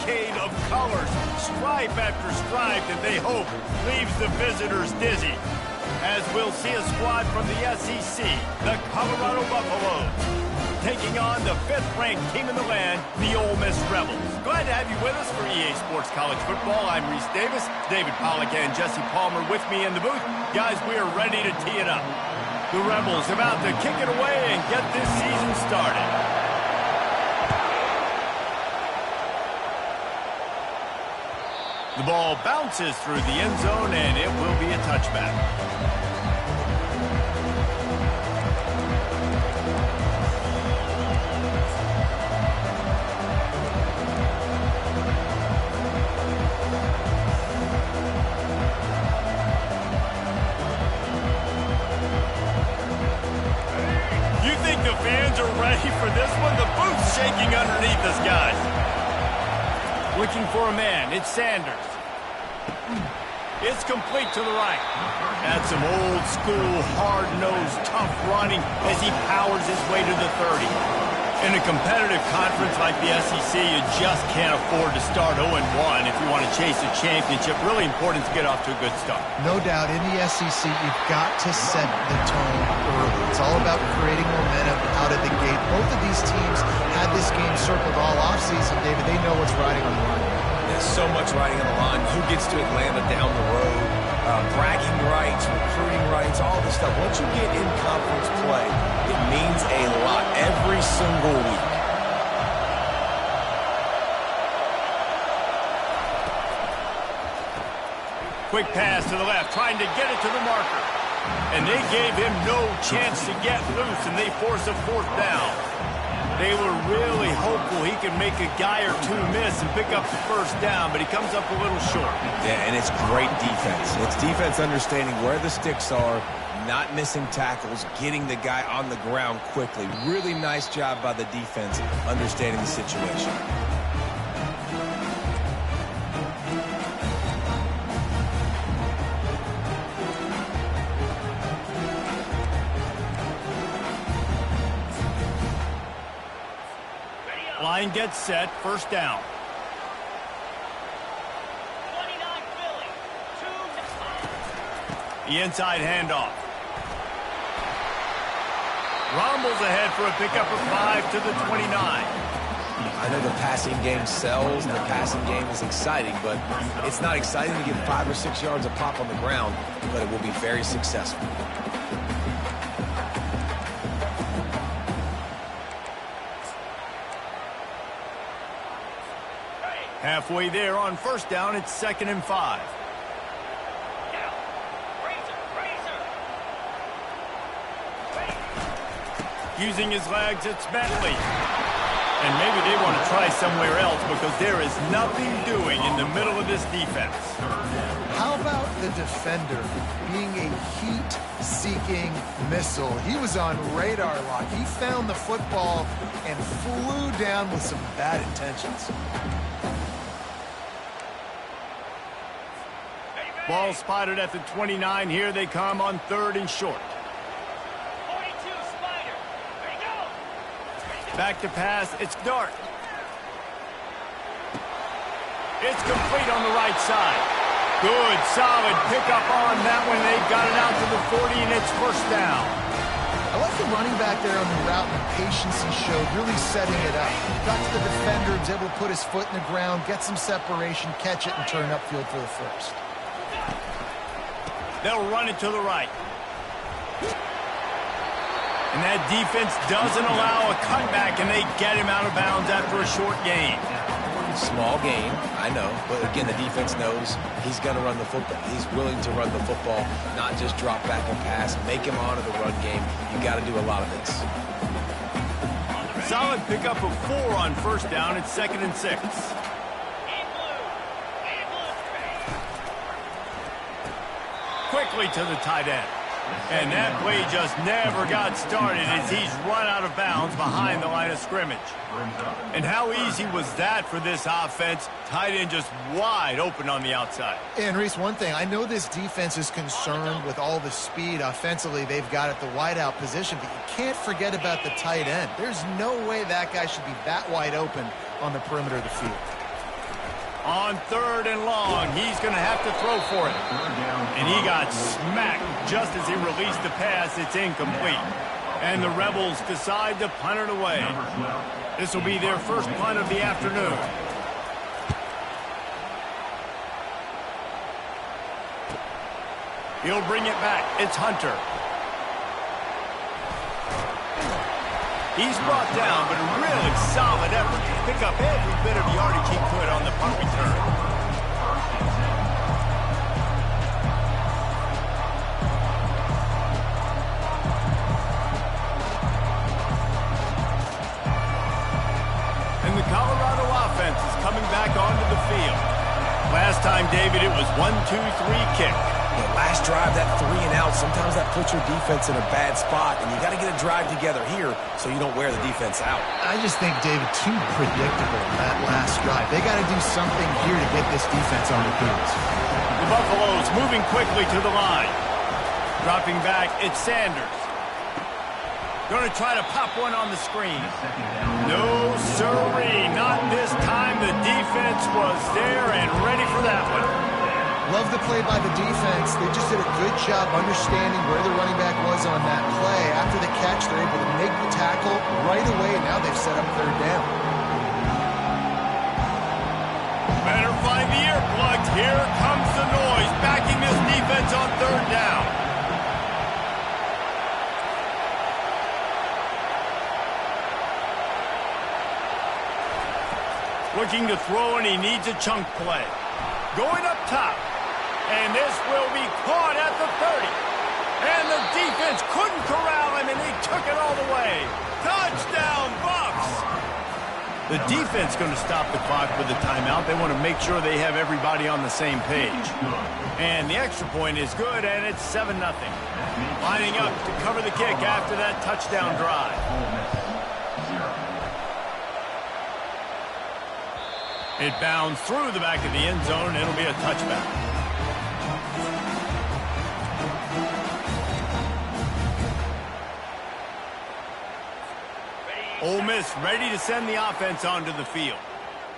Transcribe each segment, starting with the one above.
cavalcade of colors, stripe after stripe that they hope leaves the visitors dizzy. As we'll see a squad from the SEC, the Colorado Buffaloes, taking on the 5th-ranked team in the land, the Ole Miss Rebels. Glad to have you with us for EA Sports College Football. I'm Reese Davis, David Pollack and Jesse Palmer with me in the booth. Guys, we are ready to tee it up. The Rebels about to kick it away and get this season started. The ball bounces through the end zone, and it will be a touchback. You think the fans are ready for this one? The booth's shaking underneath us, guys. Looking for a man, it's Sanders. It's complete to the right. That's some old-school, hard-nosed, tough running as he powers his way to the 30. In a competitive conference like the SEC, you just can't afford to start 0-1 if you want to chase a championship. Really important to get off to a good start. No doubt, in the SEC, you've got to set the tone early. It's all about creating momentum out of the gate. Both of these teams had this game circled all offseason, David. They know what's riding on the line. There's so much riding on the line. Who gets to Atlanta down the road? Bragging rights, recruiting rights, all this stuff. Once you get in conference play, it means a lot every single week. Quick pass to the left, trying to get it to the marker. And they gave him no chance to get loose, and they force a 4th down. They were really hopeful he could make a guy or two miss and pick up the 1st down, but he comes up a little short. Yeah, and it's great defense. It's defense understanding where the sticks are, not missing tackles, getting the guy on the ground quickly. Really nice job by the defense understanding the situation. Line gets set, 1st down. 29 Philly. The inside handoff. Rumbles ahead for a pickup of 5 to the 29. I know the passing game sells, and the passing game is exciting, but it's not exciting to get 5 or 6 yards of pop on the ground, but it will be very successful. Halfway there on 1st down, it's 2nd and 5. Using his legs, it's Bentley. And maybe they want to try somewhere else because there is nothing doing in the middle of this defense. How about the defender being a heat-seeking missile? He was on radar lock. He found the football and flew down with some bad intentions. Ball spotted at the 29. Here they come on 3rd and short. 42 Spider. Ready, go. Back to pass. It's Dart. It's complete on the right side. Good, solid pickup on that one. They got it out to the 40, and it's 1st down. I like the running back there on the route and the patience he showed, really setting it up. Got to the defender, was able to put his foot in the ground, get some separation, catch it, and turn upfield for the 1st. They'll run it to the right. And that defense doesn't allow a cutback, and they get him out of bounds after a short gain. Small game, I know, but again, the defense knows he's going to run the football. He's willing to run the football, not just drop back and pass, make him honor the run game. You got to do a lot of this. Solid pickup of 4 on 1st down. It's 2nd and 6. Quickly to the tight end. And that play just never got started as he's run out of bounds behind the line of scrimmage. And how easy was that for this offense? Tight end just wide open on the outside. And Reese, one thing, I know this defense is concerned with all the speed offensively they've got at the wideout position, but you can't forget about the tight end. There's no way that guy should be that wide open on the perimeter of the field. On 3rd and long, he's going to have to throw for it. And he got smacked just as he released the pass. It's incomplete. And the Rebels decide to punt it away. This will be their first punt of the afternoon. He'll bring it back. It's Hunter. He's brought down, but a really solid effort to pick up every bit of yardage he could on the punt return. And the Colorado offense is coming back onto the field. Last time, David, it was 1-2-3 kick. The last drive, that 3 and out, sometimes that puts your defense in a bad spot, and you got to get a drive together here so you don't wear the defense out. I just think, David, too predictable that last drive. They got to do something here to get this defense on their heels. The Buffaloes moving quickly to the line. Dropping back, it's Sanders. Going to try to pop one on the screen. No, sirree, not this time. The defense was there and ready for that one. Love the play by the defense. They just did a good job understanding where the running back was on that play. After the catch, they're able to make the tackle right away, and now they've set up 3rd down. Better find the earplugs. Here comes the noise, backing this defense on 3rd down. Looking to throw, and he needs a chunk play. Going up top. And this will be caught at the 30. And the defense couldn't corral him, and he took it all the way. Touchdown, Buffs! The defense going to stop the clock with a timeout. They want to make sure they have everybody on the same page. And the extra point is good, and it's 7-0. Lining up to cover the kick after that touchdown drive. It bounds through the back of the end zone, and it'll be a touchback. Ole Miss ready to send the offense onto the field.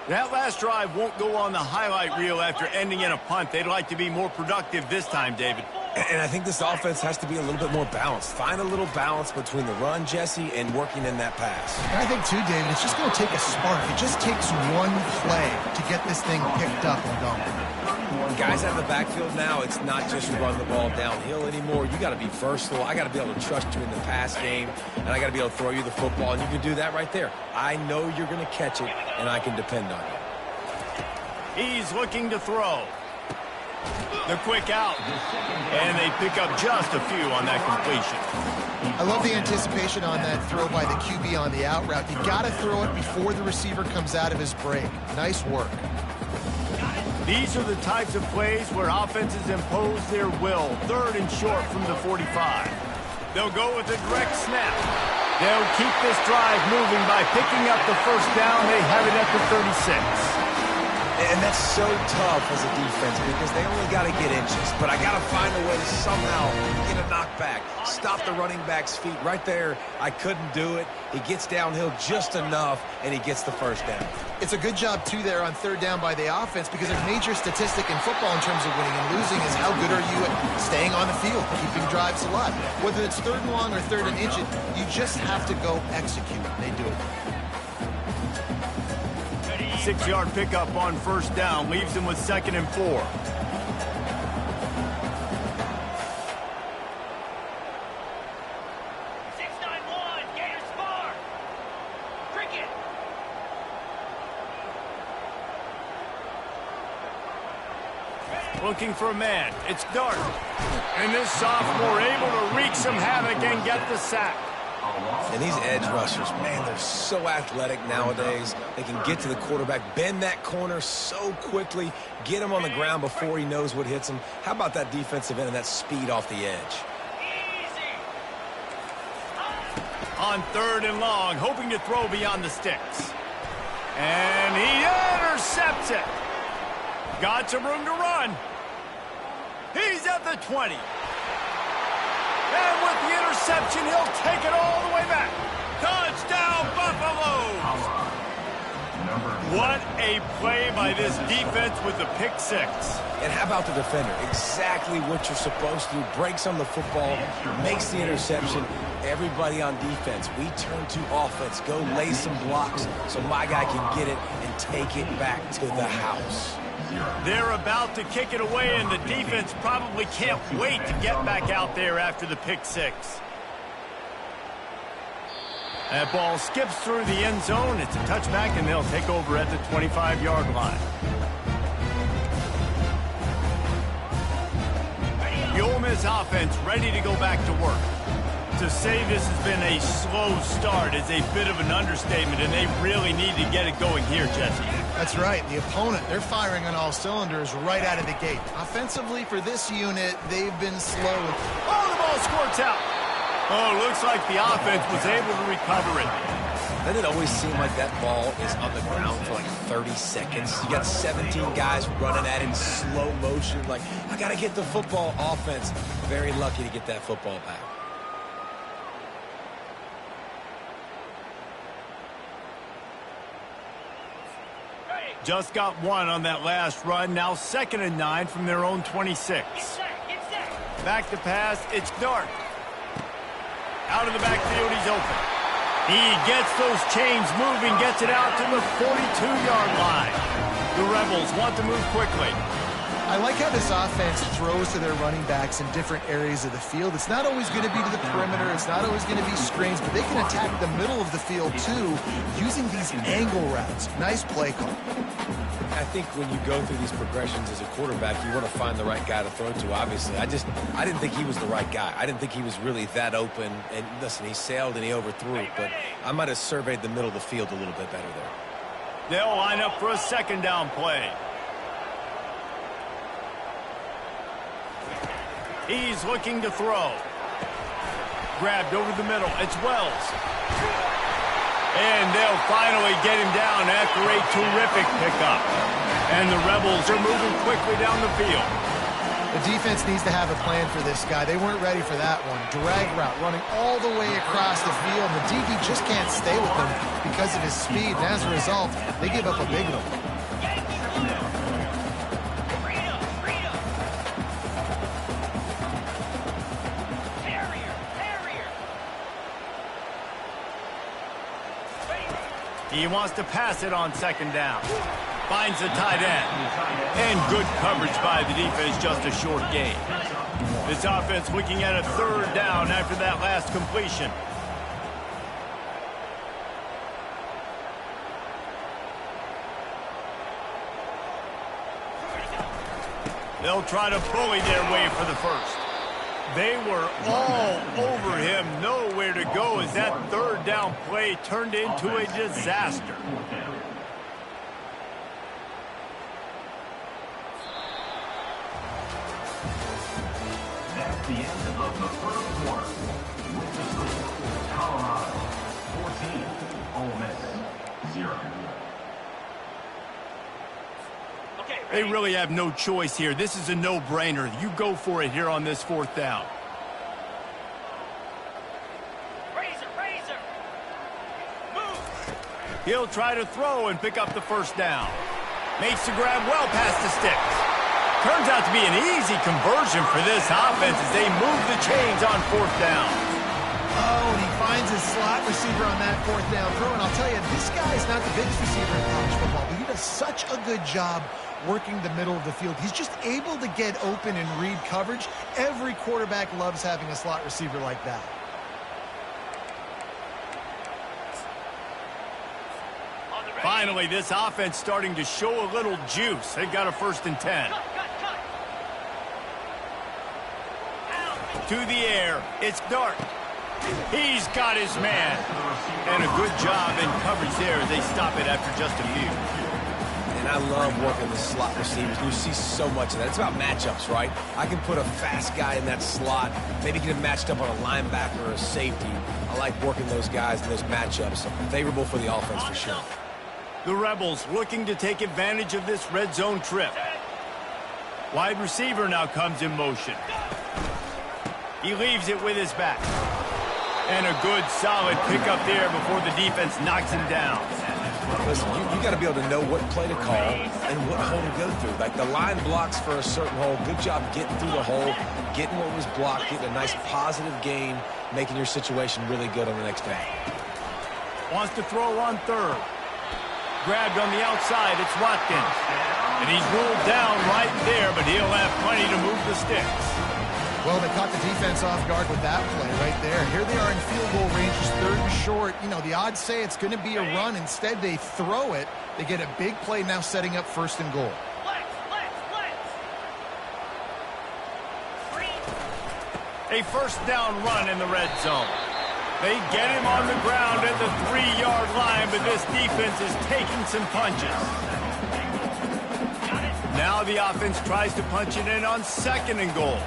That last drive won't go on the highlight reel after ending in a punt. They'd like to be more productive this time, David. And I think this offense has to be a little bit more balanced. Find a little balance between the run, Jesse, and working in that pass. And I think, too, David, it's just going to take a spark. It just takes one play to get this thing picked up and going. Guys out of the backfield now, it's not just run the ball downhill anymore. You got to be versatile. I got to be able to trust you in the pass game, and I got to be able to throw you the football, and you can do that right there. I know you're going to catch it, and I can depend on you. He's looking to throw. The quick out, and they pick up just a few on that completion. I love the anticipation on that throw by the QB on the out route. You got to throw it before the receiver comes out of his break. Nice work. These are the types of plays where offenses impose their will. 3rd and short from the 45. They'll go with a direct snap. They'll keep this drive moving by picking up the 1st down. They have it at the 36. And that's so tough as a defense because they only got to get inches. But I got to find a way to somehow get a knockback, stop the running back's feet. Right there, I couldn't do it. He gets downhill just enough, and he gets the 1st down. It's a good job, too, there on 3rd down by the offense because a major statistic in football in terms of winning and losing is how good are you at staying on the field, keeping drives alive. Whether it's 3rd and long or 3rd and inch, you just have to go execute. They do it. 6-yard pickup on 1st down leaves them with 2nd and 4. Looking for a man. It's Dart. And this sophomore able to wreak some havoc and get the sack. And these edge rushers, man, they're so athletic nowadays. They can get to the quarterback, bend that corner so quickly, get him on the ground before he knows what hits him. How about that defensive end and that speed off the edge? On 3rd and long, hoping to throw beyond the sticks. And he intercepts it. Got some room to run. He's at the 20. And with the interception, he'll take it all the way back. Touchdown, Buffaloes! What a play by this defense with the pick six. And how about the defender? Exactly what you're supposed to do. Breaks on the football, makes the interception. Everybody on defense, we turn to offense. Go lay some blocks so my guy can get it and take it back to the house. They're about to kick it away, and the defense probably can't wait to get back out there after the pick six. That ball skips through the end zone. It's a touchback, and they'll take over at the 25-yard line. The Ole Miss offense ready to go back to work. To say this has been a slow start is a bit of an understatement, and they really need to get it going here, Jesse. That's right. The opponent, they're firing on all cylinders right out of the gate. Offensively, for this unit, they've been slow. Oh, the ball squirts out. Oh, looks like the offense was able to recover it. Doesn't it always seem like that ball is on the ground for like 30 seconds? You got 17 guys running at it in slow motion. Like, I got to get the football. Offense, very lucky to get that football back. Just got one on that last run. Now 2nd and 9 from their own 26. Back to pass. It's Dart. Out of the backfield, he's open. He gets those chains moving, gets it out to the 42-yard line. The Rebels want to move quickly. I like how this offense throws to their running backs in different areas of the field. It's not always going to be to the perimeter. It's not always going to be screens, but they can attack the middle of the field, too, using these angle routes. Nice play call. I think when you go through these progressions as a quarterback, you want to find the right guy to throw to, obviously. I didn't think he was the right guy. I didn't think he was really that open. And listen, he sailed and he overthrew it, but I might have surveyed the middle of the field a little bit better there. They'll line up for a 2nd down play. He's looking to throw. Grabbed over the middle. It's Wells. And they'll finally get him down after a terrific pickup. And the Rebels are moving quickly down the field. The defense needs to have a plan for this guy. They weren't ready for that one. Drag route running all the way across the field. The DB just can't stay with him because of his speed. And as a result, they give up a big one. He wants to pass it on 2nd down. Finds the tight end. And good coverage by the defense, just a short gain. This offense looking at a 3rd down after that last completion. They'll try to bully their way for the first. They were all over him, nowhere to go as that 3rd down play turned into a disaster. That's the end of the first quarter. With the score, Colorado 14, Ole Miss 0. They really have no choice here. This is a no-brainer. You go for it here on this 4th down. Razor. Move. He'll try to throw and pick up the 1st down. Makes the grab well past the sticks. Turns out to be an easy conversion for this offense as they move the chains on 4th down. Oh, and he finds his slot receiver on that 4th down throw. And I'll tell you, this guy is not the biggest receiver in college football, but he does such a good job working the middle of the field. He's just able to get open and read coverage. Every quarterback loves having a slot receiver like that. Finally, this offense starting to show a little juice. They've got a 1st and 10. To the air, it's Dart. He's got his man. And a good job in coverage there as they stop it after just a few. And I love working the slot receivers. You see so much of that. It's about matchups, right? I can put a fast guy in that slot, maybe get him matched up on a linebacker or a safety. I like working those guys in those matchups. Favorable for the offense for sure. The Rebels looking to take advantage of this red zone trip. Wide receiver now comes in motion. He leaves it with his back. And a good, solid pickup there before the defense knocks him down. Listen, you got to be able to know what play to call and what hole to go through. Like the line blocks for a certain hole. Good job getting through the hole, getting what was blocked, getting a nice positive gain, making your situation really good on the next down. Wants to throw on third. Grabbed on the outside. It's Watkins. And he's ruled down right there, but he'll have plenty to move the sticks. Well, they caught the defense off guard with that play right there. Here they are in field goal range, just third and short. You know, the odds say it's going to be a run. Instead, they throw it. They get a big play now setting up first and goal. A first down run in the red zone. They get him on the ground at the 3-yard line, but this defense is taking some punches. Now the offense tries to punch it in on second and goal.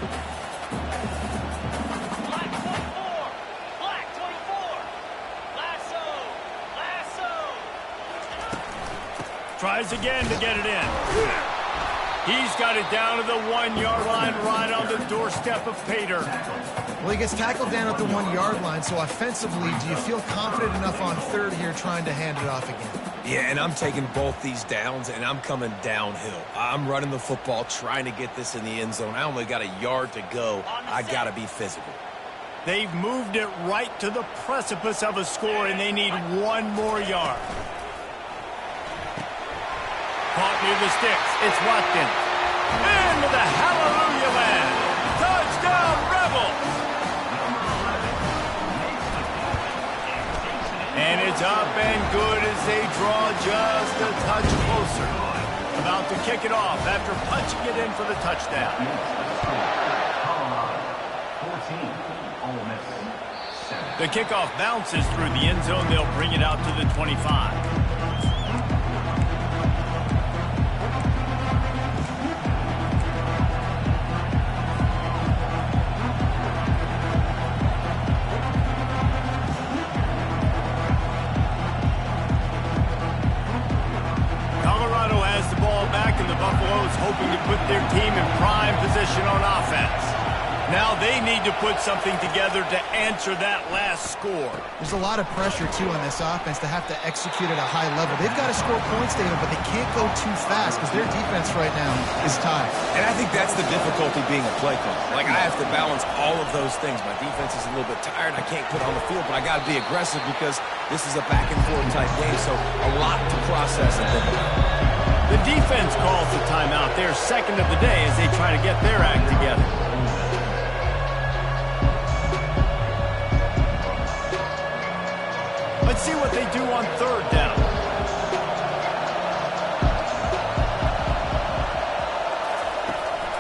Tries again to get it in. He's got it down to the 1-yard line, right on the doorstep of Pater. Well, he gets tackled down at the 1-yard line, so offensively, do you feel confident enough on third here trying to hand it off again? Yeah, and I'm taking both these downs, and I'm coming downhill. I'm running the football, trying to get this in the end zone. I only got a yard to go. I got to be physical. They've moved it right to the precipice of a score, and they need 1 more yard. Caught near the sticks. It's Watkins. Into the hallelujah land. Touchdown, Rebels! And it's up and good as they draw just a touch closer. About to kick it off after punching it in for the touchdown. 14, Ole Miss 7. The kickoff bounces through the end zone. They'll bring it out to the 25. Buffalo's hoping to put their team in prime position on offense. Now they need to put something together to answer that last score. There's a lot of pressure, too, on this offense to have to execute at a high level. They've got to score points, David, but they can't go too fast because their defense right now is tied. And I think that's the difficulty being a play caller. Like, I have to balance all of those things. My defense is a little bit tired. I can't put on the field, but I got to be aggressive because this is a back-and-forth type game, so a lot to process and think about. The defense calls the timeout. Their second of the day as they try to get their act together. Let's see what they do on third down.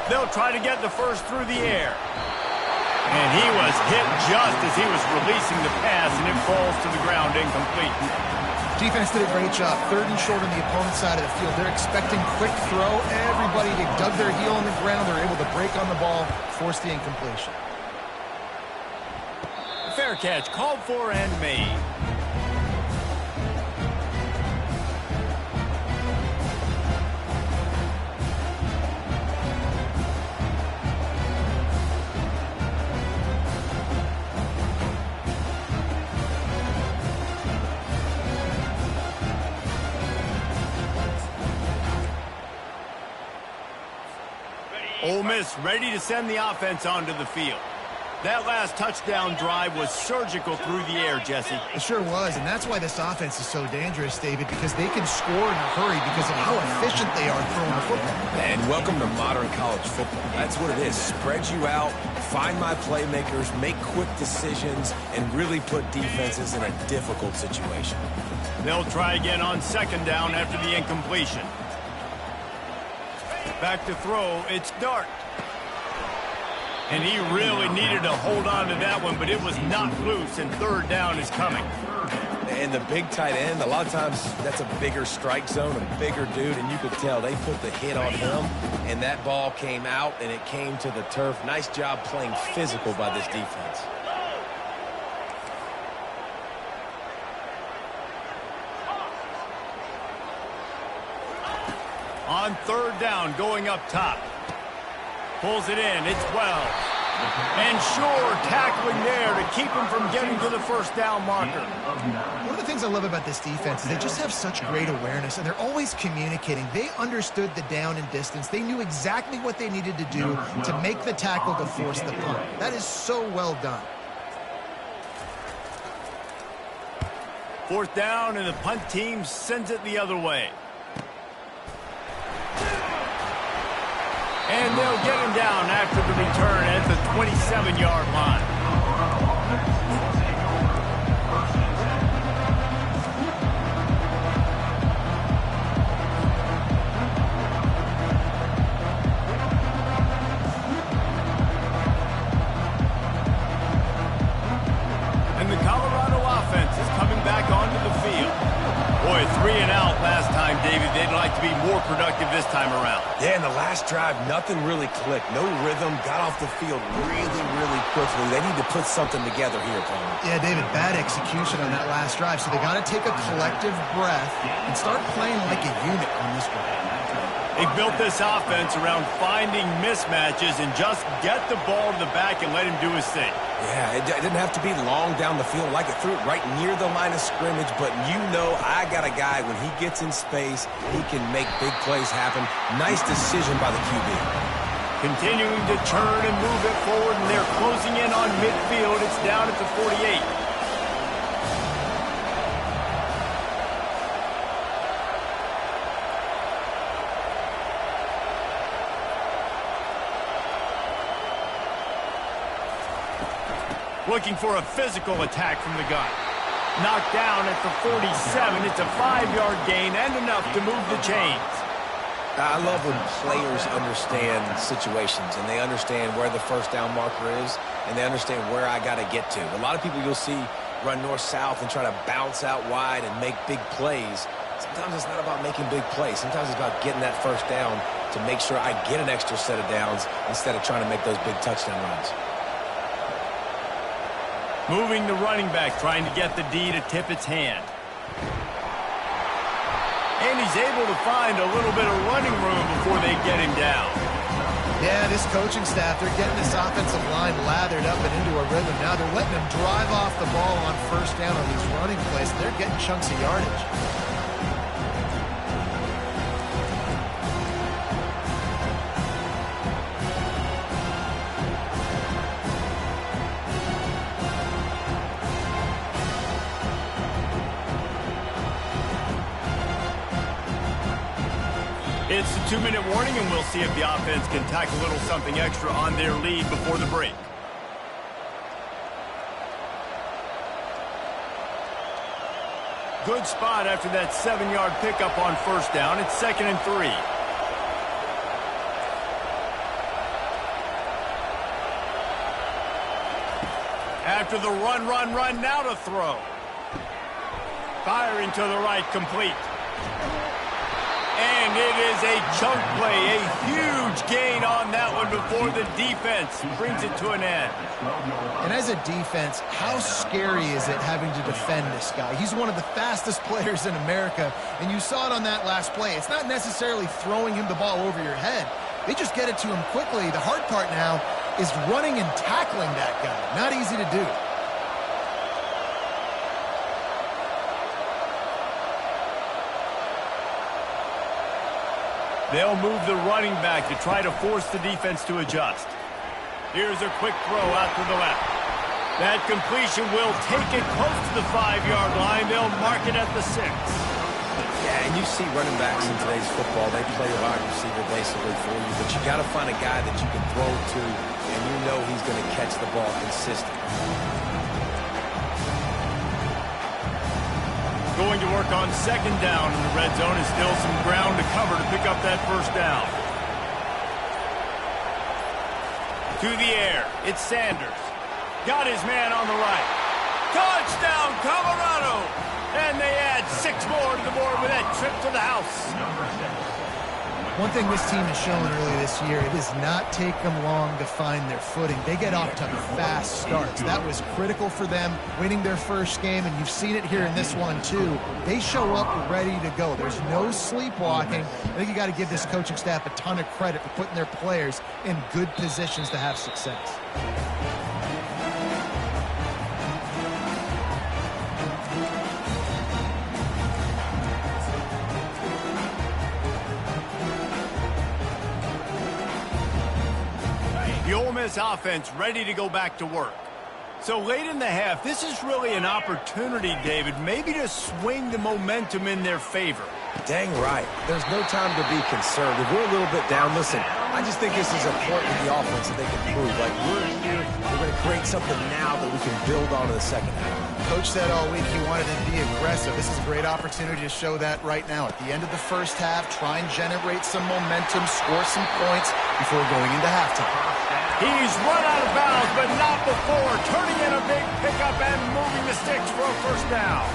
They'll try to get the first through the air. And he was hit just as he was releasing the pass, and it falls to the ground incomplete. Defense did a great job. Third and short on the opponent's side of the field. They're expecting quick throw. Everybody dug their heel on the ground. They're able to break on the ball, force the incompletion. Fair catch, called for and made. Ole Miss ready to send the offense onto the field. That last touchdown drive was surgical through the air, Jesse. It sure was, and that's why this offense is so dangerous, David, because they can score in a hurry because of how efficient they are throwing the football. And welcome to modern college football. That's what it is. Spread you out, find my playmakers, make quick decisions, and really put defenses in a difficult situation. They'll try again on second down after the incompletion. Back to throw, it's Dart. And he really needed to hold on to that one, but it was not loose, and third down is coming. And the big tight end, a lot of times that's a bigger strike zone, a bigger dude, and you could tell they put the hit on him, and that ball came out, and it came to the turf. Nice job playing physical by this defense. On third down, going up top. Pulls it in, it's Wells. And sure, tackling there to keep him from getting to the first down marker. One of the things I love about this defense is they just have such great awareness, and they're always communicating. They understood the down and distance. They knew exactly what they needed to do to make the tackle to force the punt. That is so well done. Fourth down, and the punt team sends it the other way. And they'll get him down after the return at the 27-yard line. And the Colorado offense is coming back onto the field. Boy, 3 and out last time, David. They'd like to be more productive this time around. Yeah, in the last drive, nothing really clicked. No rhythm, got off the field really quickly. They need to put something together here, Palmer. Yeah, David, bad execution on that last drive, so they got to take a collective breath and start playing like a unit on this one. They built this offense around finding mismatches and just get the ball to the back and let him do his thing. Yeah, it didn't have to be long down the field. Like it threw it right near the line of scrimmage, but you know I got a guy, when he gets in space, he can make big plays happen. Nice decision by the QB. Continuing to turn and move it forward, and they're closing in on midfield. It's down at the 48. Looking for a physical attack from the gun. Knocked down at the 47. It's a 5-yard gain and enough to move the chains. I love when players understand situations and they understand where the first down marker is and they understand where I got to get to. A lot of people you'll see run north-south and try to bounce out wide and make big plays. Sometimes it's not about making big plays. Sometimes it's about getting that first down to make sure I get an extra set of downs instead of trying to make those big touchdown runs. Moving the running back, trying to get the D to tip its hand. And he's able to find a little bit of running room before they get him down. Yeah, this coaching staff, they're getting this offensive line lathered up and into a rhythm. Now they're letting them drive off the ball on first down on these running plays. They're getting chunks of yardage. It's a 2-minute warning, and we'll see if the offense can tack a little something extra on their lead before the break. Good spot after that 7-yard pickup on first down. It's 2nd and 3. After the run, now to throw. Firing to the right, complete. And it is a chunk play, a huge gain on that one before the defense brings it to an end. And as a defense, how scary is it having to defend this guy? He's one of the fastest players in America, and you saw it on that last play. It's not necessarily throwing him the ball over your head. They just get it to him quickly. The hard part now is running and tackling that guy. Not easy to do. They'll move the running back to try to force the defense to adjust. Here's a quick throw out to the left. That completion will take it close to the 5-yard line. They'll mark it at the 6. Yeah, and you see running backs in today's football, they play a wide receiver basically for you, but you got to find a guy that you can throw to, and you know he's going to catch the ball consistently. Going to work on 2nd down in the red zone, and still some ground to cover to pick up that first down. To the air, it's Sanders. Got his man on the right. Touchdown, Colorado! And they add 6 more to the board with that trip to the house. One thing this team has shown early this year, it does not take them long to find their footing. They get off to fast starts. That was critical for them winning their first game, and you've seen it here in this one too. They show up ready to go. There's no sleepwalking. I think you got to give this coaching staff a ton of credit for putting their players in good positions to have success. The Ole Miss offense ready to go back to work. So late in the half, this is really an opportunity, David, maybe to swing the momentum in their favor. Dang right. There's no time to be conservative. We're a little bit down. Listen, I just think this is a point with the offense that they can prove. Like, we're here, we're going to create something now that we can build on in the second half. Coach said all week he wanted to be aggressive. This is a great opportunity to show that right now. At the end of the first half, try and generate some momentum, score some points before going into halftime. He's run out of bounds, but not before. Turning in a big pickup and moving the sticks for a first down.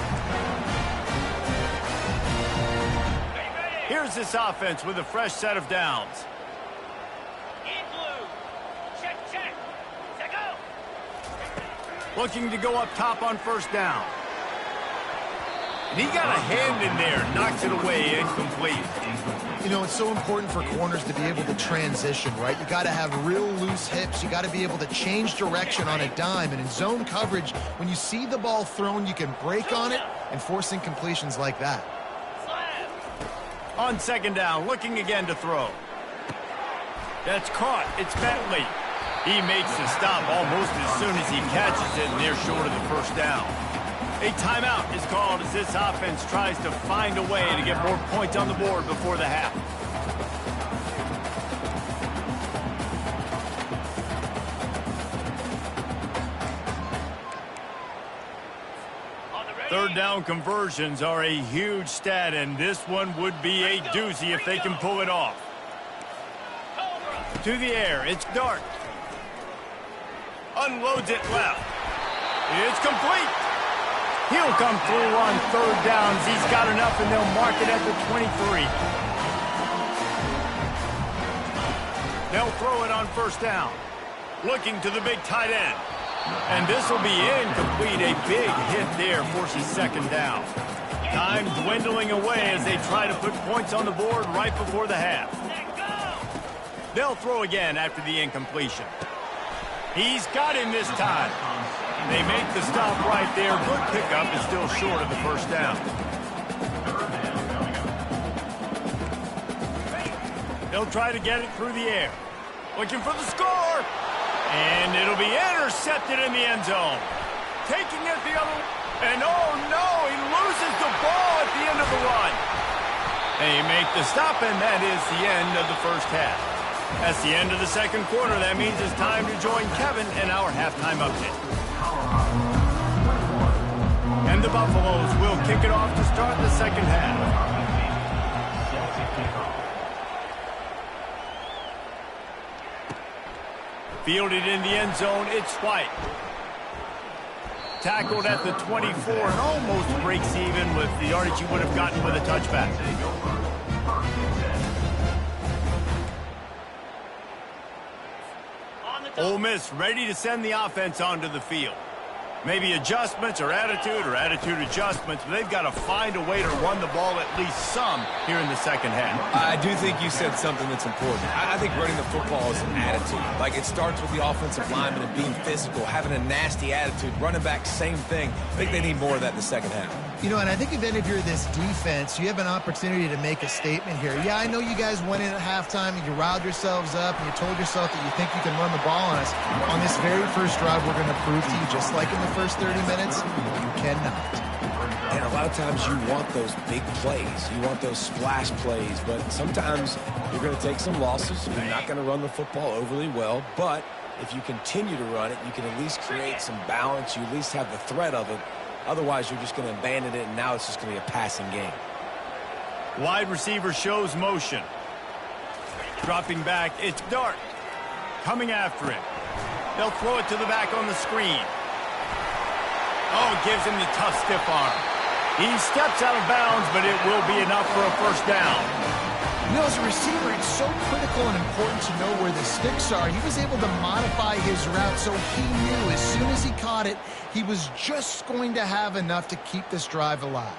Here's this offense with a fresh set of downs. In blue. Check, check. Set go. Looking to go up top on first down. And he got a hand in there, knocks it away, incomplete. You know, it's so important for corners to be able to transition, right? You got to have real loose hips. You got to be able to change direction on a dime. And in zone coverage, when you see the ball thrown, you can break on it and force incompletions like that. On second down, looking again to throw. That's caught. It's Bentley. He makes the stop almost as soon as he catches it, and they're short of the first down. A timeout is called as this offense tries to find a way to get more points on the board before the half. Third down conversions are a huge stat, and this one would be a doozy if they can pull it off. To the air, it's Dart. Unloads it left. It's complete. He'll come through on third downs. He's got enough, and they'll mark it at the 23. They'll throw it on first down. Looking to the big tight end. And this will be incomplete. A big hit there forces second down. Time dwindling away as they try to put points on the board right before the half. They'll throw again after the incompletion. He's got him this time. They make the stop right there. Good pickup is still short of the first down. They'll try to get it through the air. Looking for the score. And it'll be intercepted in the end zone. Taking it the other, and oh no, he loses the ball at the end of the run. They make the stop, and that is the end of the first half. That's the end of the second quarter. That means it's time to join Kevin in our halftime update. And the Buffaloes will kick it off to start the second half. Fielded in the end zone, it's White. Tackled at the 24 and almost breaks even with the yardage he would have gotten with a touchback. Ole Miss ready to send the offense onto the field. Maybe adjustments or attitude adjustments, but they've got to find a way to run the ball at least some here in the second half. I do think you said something that's important. I think running the football is an attitude. Like, it starts with the offensive lineman and being physical, having a nasty attitude. Running back, same thing. I think they need more of that in the second half. You know, and I think if you're this defense, you have an opportunity to make a statement here. Yeah, I know you guys went in at halftime and you riled yourselves up and you told yourself that you think you can run the ball on us. On this very first drive, we're going to prove to you, just like in the first 30 minutes, you cannot. And a lot of times you want those big plays. You want those splash plays. But sometimes you're going to take some losses. You're not going to run the football overly well. But if you continue to run it, you can at least create some balance. You at least have the threat of it. Otherwise, you're just going to abandon it, and now it's just going to be a passing game. Wide receiver shows motion. Dropping back, it's Dart. Coming after it. They'll throw it to the back on the screen. Oh, gives him the tough stiff arm. He steps out of bounds, but it will be enough for a first down. You know, as a receiver, it's so critical and important to know where the sticks are. He was able to modify his route so he knew as soon as he caught it, he was just going to have enough to keep this drive alive.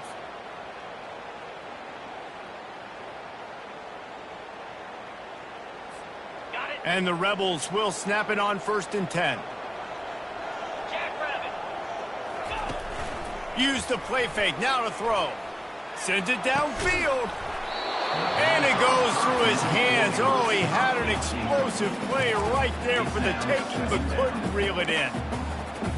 And the Rebels will snap it on 1st and 10. Use the play fake, now to throw. Sends it downfield. And it goes through his hands. Oh, he had an explosive play right there for the taking, but couldn't reel it in.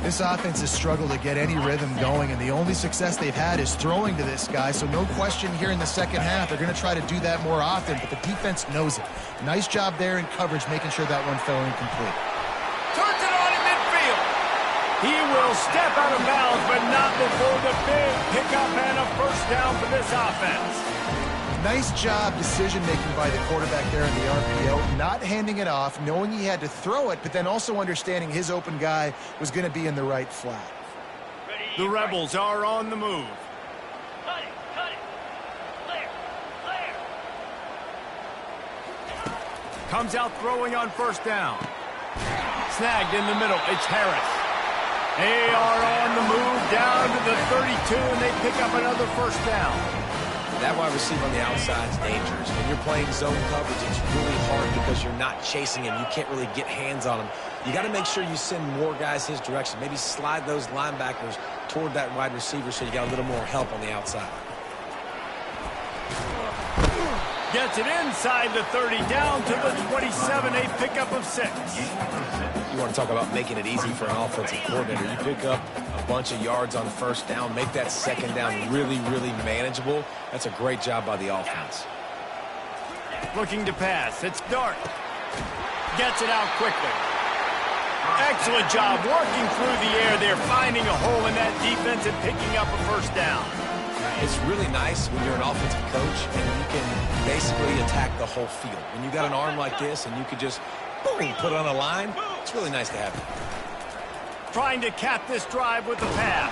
This offense has struggled to get any rhythm going, and the only success they've had is throwing to this guy, so no question here in the second half. They're going to try to do that more often, but the defense knows it. Nice job there in coverage, making sure that one fell incomplete. Turns it on in midfield. He will step out of bounds, but not before the big pickup and a first down for this offense. Nice job decision-making by the quarterback there in the RPO, not handing it off, knowing he had to throw it, but then also understanding his open guy was going to be in the right flat. The Rebels are on the move. Cut it, cut it. Clear, clear. Comes out throwing on 1st down. Snagged in the middle. It's Harris. They are on the move down to the 32, and they pick up another 1st down. That wide receiver on the outside is dangerous. When you're playing zone coverage, it's really hard because you're not chasing him. You can't really get hands on him. You got to make sure you send more guys his direction. Maybe slide those linebackers toward that wide receiver so you got a little more help on the outside. Gets it inside the 30, down to the 27, a pickup of 6. You want to talk about making it easy for an offensive coordinator. You pick up a bunch of yards on 1st down, make that 2nd down really, really manageable. That's a great job by the offense. Looking to pass. It's Dart. Gets it out quickly. Excellent job working through the air there, finding a hole in that defense and picking up a 1st down. It's really nice when you're an offensive coach and you can basically attack the whole field. When you got an arm like this and you could just, boom, put it on a line, it's really nice to have it. Trying to cap this drive with the pass.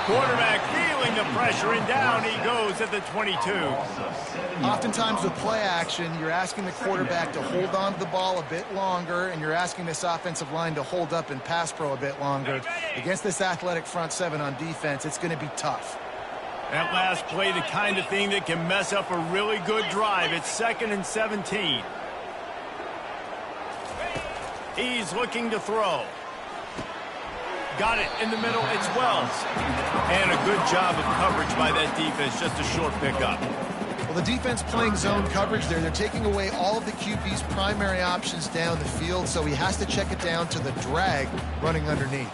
Quarterback feeling the pressure, and down he goes at the 22. Oftentimes with play action, you're asking the quarterback to hold on to the ball a bit longer, and you're asking this offensive line to hold up in pass pro a bit longer. Against this athletic front 7 on defense, it's going to be tough. That last play, the kind of thing that can mess up a really good drive. It's 2nd and 17. He's looking to throw. Got it in the middle. It's Wells. And a good job of coverage by that defense. Just a short pickup. Well, the defense playing zone coverage there. They're taking away all of the QB's primary options down the field, so he has to check it down to the drag running underneath.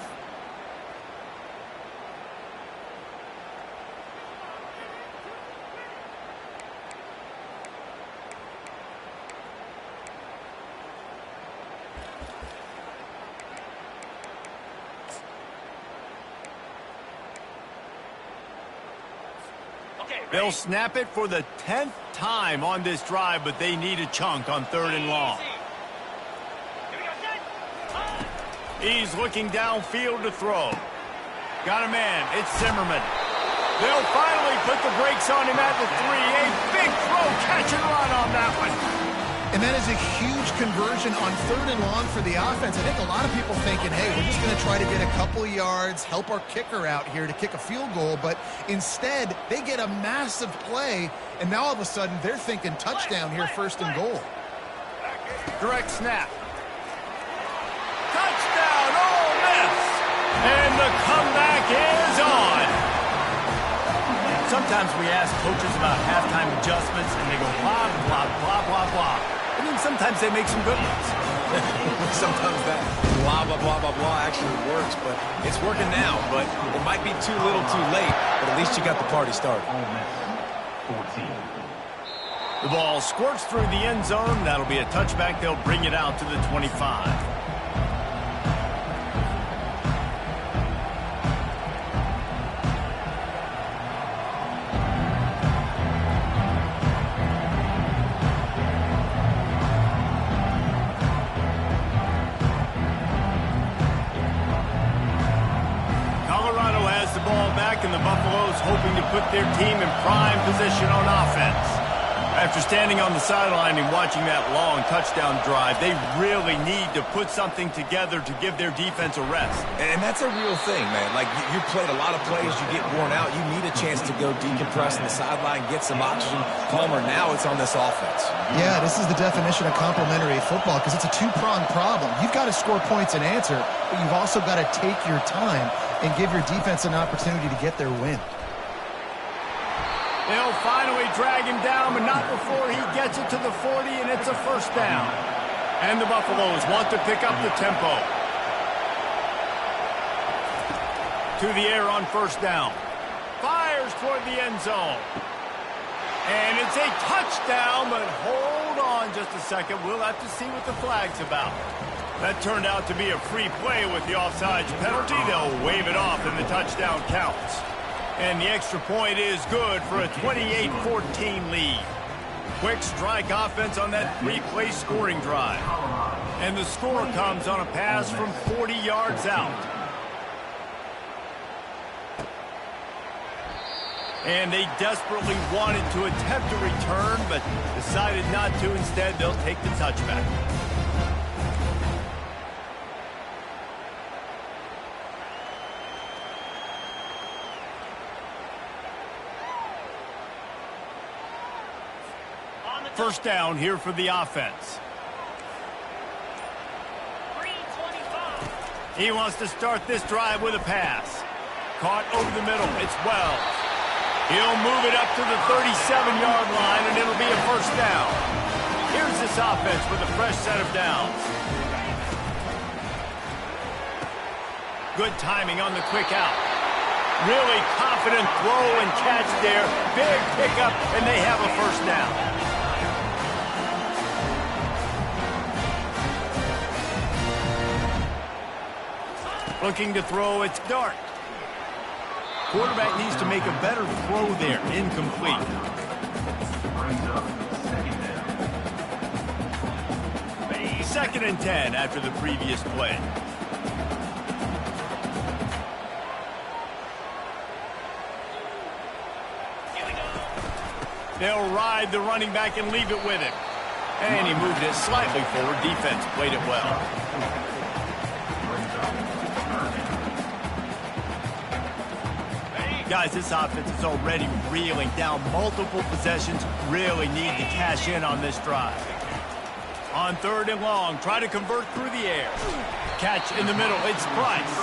They'll snap it for the 10th time on this drive, but they need a chunk on 3rd and long. He's looking downfield to throw. Got a man. It's Zimmerman. They'll finally put the brakes on him at the 3. A big throw, catch and run on that one. And that is a huge conversion on 3rd and long for the offense. I think a lot of people thinking, hey, we're just going to try to get a couple of yards, help our kicker out here to kick a field goal. But instead, they get a massive play, and now all of a sudden they're thinking touchdown here, 1st and goal. Direct snap. Touchdown, Ole Miss! And the comeback is on. Sometimes we ask coaches about halftime adjustments, and they go blah, blah, blah, blah, blah. And then sometimes they make some good ones. Sometimes that blah, blah, blah, blah, blah actually works, but it's working now. But it might be too little too late, but at least you got the party started. 14. The ball squirts through the end zone. That'll be a touchback. They'll bring it out to the 25. And the Buffaloes hoping to put their team in prime position on offense. After standing on the sideline and watching that long touchdown drive, they really need to put something together to give their defense a rest. And that's a real thing, man. Like, you played a lot of plays, you get worn out. You need a chance to go decompress on the sideline, get some oxygen. Palmer, now it's on this offense. Yeah, this is the definition of complementary football because it's a two-pronged problem. You've got to score points and answer, but you've also got to take your time and give your defense an opportunity to get their win. They'll finally drag him down, but not before he gets it to the 40, and it's a first down. And the Buffaloes want to pick up the tempo. To the air on first down. Fires toward the end zone. And it's a touchdown, but hold on just a second. We'll have to see what the flag's about. That turned out to be a free play with the offsides penalty. They'll wave it off, and the touchdown counts. And the extra point is good for a 28-14 lead. Quick strike offense on that three-play scoring drive. And the score comes on a pass from 40 yards out. And they desperately wanted to attempt a return, but decided not to. Instead, they'll take the touchback. First down here for the offense. 3:25. He wants to start this drive with a pass. Caught over the middle. It's Wells. He'll move it up to the 37-yard line, and it'll be a first down. Here's this offense with a fresh set of downs. Good timing on the quick out. Really confident throw and catch there. Big pickup, and they have a first down. Looking to throw, it's Dart. Quarterback needs to make a better throw there. Incomplete. Second and 10 after the previous play. They'll ride the running back and leave it with him. And he moved it slightly forward. Defense played it well. Guys, this offense is already reeling down multiple possessions. Really need to cash in on this drive. On third and long, try to convert through the air. Catch in the middle, it's Price.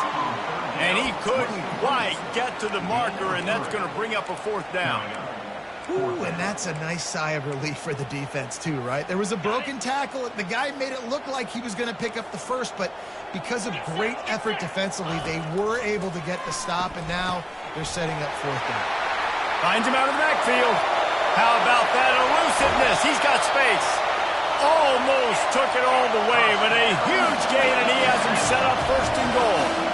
And he couldn't quite get to the marker, and that's going to bring up a fourth down. Ooh, and that's a nice sigh of relief for the defense too, right? There was a broken tackle. The guy made it look like he was going to pick up the first, but because of great effort defensively, they were able to get the stop, and now they're setting up fourth down. Finds him out of the backfield. How about that elusiveness? He's got space. Almost took it all the way, but a huge gain, and he has him set up first and goal.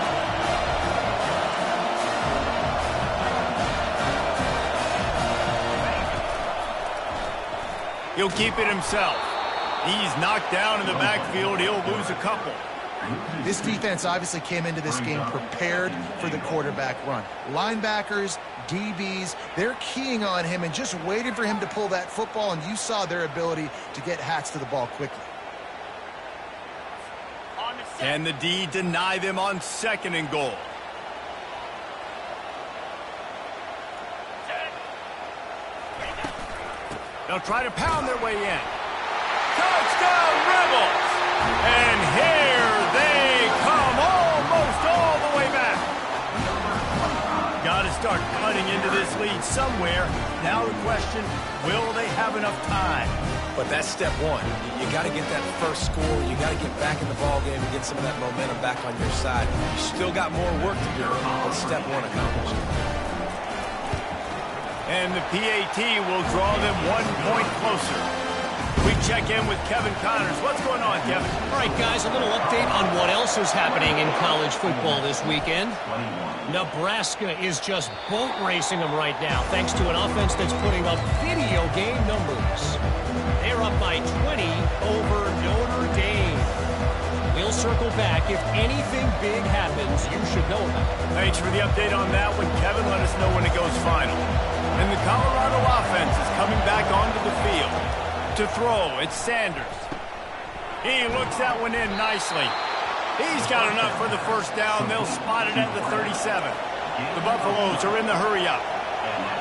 He'll keep it himself. He's knocked down in the backfield. He'll lose a couple. This defense obviously came into this game prepared for the quarterback run. Linebackers, DBs, they're keying on him and just waiting for him to pull that football, and you saw their ability to get hats to the ball quickly. And the D deny them on second and goal. They'll try to pound their way in. Touchdown, Rebels! And here they come, almost all the way back. Got to start cutting into this lead somewhere. Now the question, will they have enough time? But that's step one. You got to get that first score. You got to get back in the ball game and get some of that momentum back on your side. You still got more work to do, but step one accomplished. And the PAT will draw them 1 point closer. We check in with Kevin Connors. What's going on, Kevin? All right, guys, a little update on what else is happening in college football this weekend. Nebraska is just boat racing them right now, thanks to an offense that's putting up video game numbers. They're up by 20 over Notre Dame. We'll we'll circle back. If anything big happens, you should know about it. Thanks for the update on that one, Kevin. Let us know when it goes final. And the Colorado offense is coming back onto the field. To throw, it's Sanders. He looks that one in nicely. He's got enough for the first down. They'll spot it at the 37. The Buffaloes are in the hurry-up.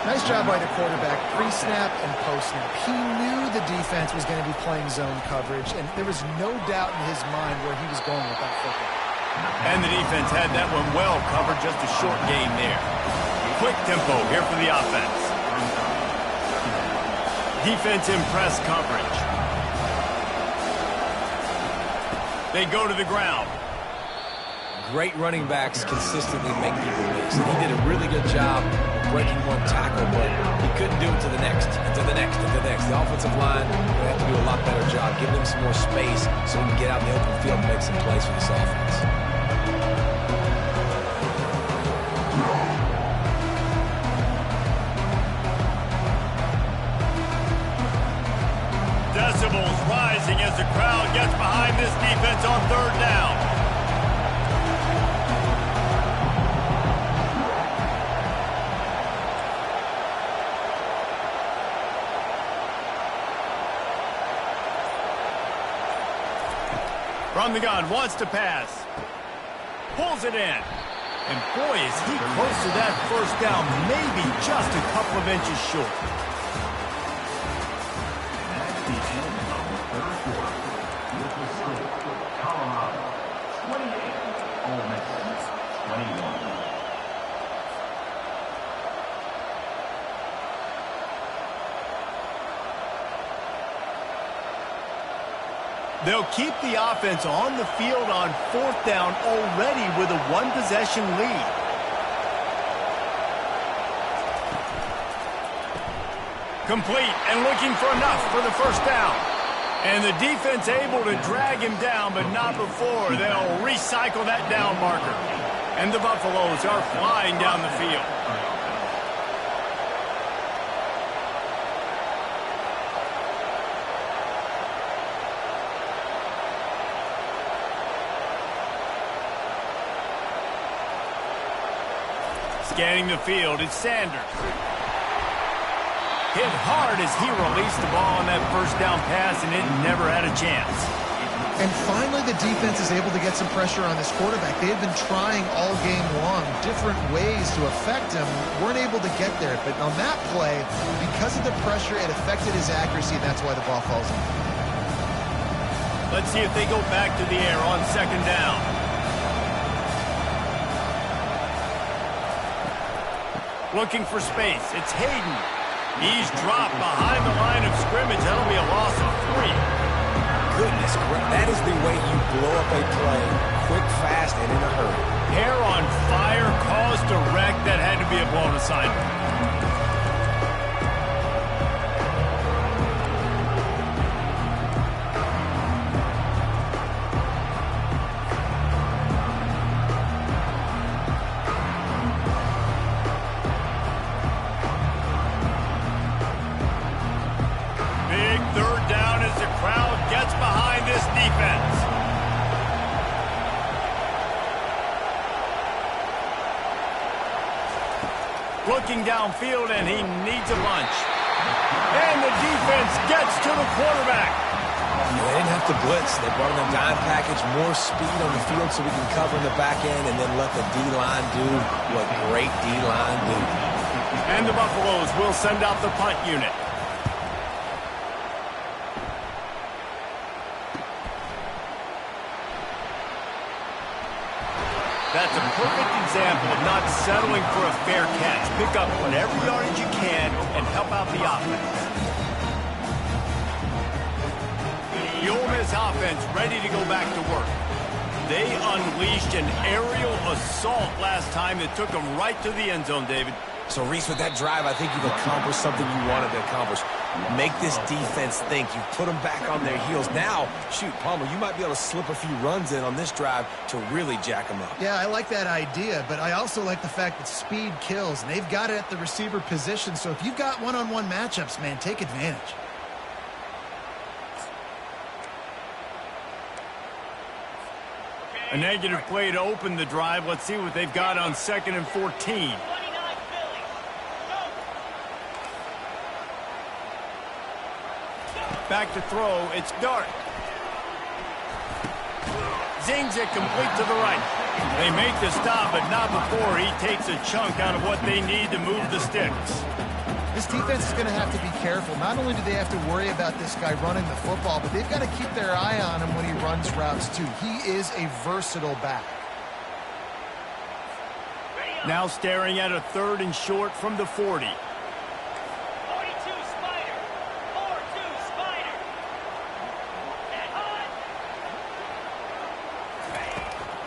Nice job by the quarterback, pre-snap and post-snap. He knew the defense was going to be playing zone coverage, and there was no doubt in his mind where he was going with that football. And the defense had that one well covered, just a short gain there. Quick tempo here for the offense. Defense in press coverage. They go to the ground. Great running backs consistently make people miss. He did a really good job of breaking one tackle, but he couldn't do it to the next, and to the next, and to the next. The offensive line will have to do a lot better job. Give them some more space so we can get out in the open field and make some plays for this offense. Decibels rising as the crowd gets behind this defense on third down. From the gun, wants to pass. Pulls it in. And boy, is he close to that first down, maybe just a couple of inches short. That's the end of the third quarter. With the score, Colorado 28, Ole Miss 21. They'll keep the offense on the field on fourth down already with a one-possession lead. Complete and looking for enough for the first down. And the defense able to drag him down, but not before. They'll recycle that down marker. And the Buffaloes are flying down the field. Scanning the field, it's Sanders. Hit hard as he released the ball on that first down pass, and it never had a chance. And finally, the defense is able to get some pressure on this quarterback. They had been trying all game long different ways to affect him, weren't able to get there. But on that play, because of the pressure, it affected his accuracy, and that's why the ball falls in. Let's see if they go back to the air on second down. Looking for space. It's Hayden. He's dropped behind the line of scrimmage. That'll be a loss of 3. Goodness, that is the way you blow up a play quick, fast, and in a hurry. Hair on fire, caused a wreck. That had to be a blown assignment. Looking downfield, and he needs a bunch. And the defense gets to the quarterback. They didn't have to blitz. They brought in a dime package, more speed on the field so we can cover in the back end, and then let the D-line do what great D-line do. And the Buffaloes will send out the punt unit. That's a perfect example of not settling for a fair catch. Pick up whatever yardage you can and help out the offense. The Ole Miss offense ready to go back to work. They unleashed an aerial assault last time that took them right to the end zone, David. So, Reese, with that drive, I think you've accomplished something you wanted to accomplish. Make this defense think. You put them back on their heels. Now, shoot, Palmer, you might be able to slip a few runs in on this drive to really jack them up. Yeah, I like that idea, but I also like the fact that speed kills, and they've got it at the receiver position. So if you've got one-on-one matchups, man, take advantage. A negative play to open the drive. Let's see what they've got on 2nd and 14. 29 Philly. Back to throw. It's Dart. Zings it complete to the right. They make the stop, but not before he takes a chunk out of what they need to move the sticks. This defense is going to have to be careful. Not only do they have to worry about this guy running the football, but they've got to keep their eye on him when he runs routes too. He is a versatile back. Now staring at a 3rd and short from the 40. 42 Spider. 4-2 Spider. And hot.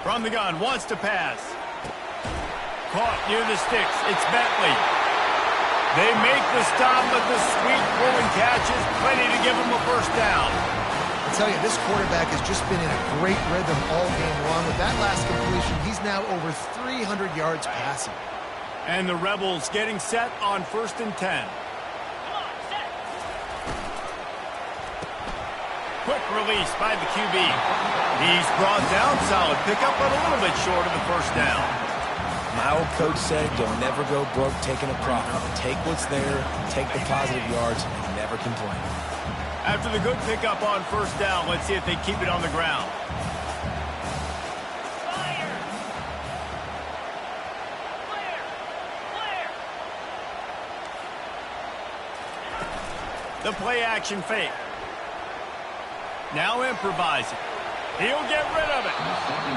From the gun, wants to pass. Caught near the sticks. It's Bentley. They make the stop, but the sweet pulling catch is plenty to give them a first down. I tell you, this quarterback has just been in a great rhythm all game long. With that last completion, he's now over 300 yards passing. And the Rebels getting set on 1st and 10. Come on, set. Quick release by the QB. He's brought down, solid pickup, but a little bit short of the first down. My old coach said you'll never go broke taking a profit. Take what's there, take the positive yards, and never complain. After the good pickup on 1st down, let's see if they keep it on the ground. Fire. Clear. Clear. The play action fake. Now improvising. He'll get rid of it.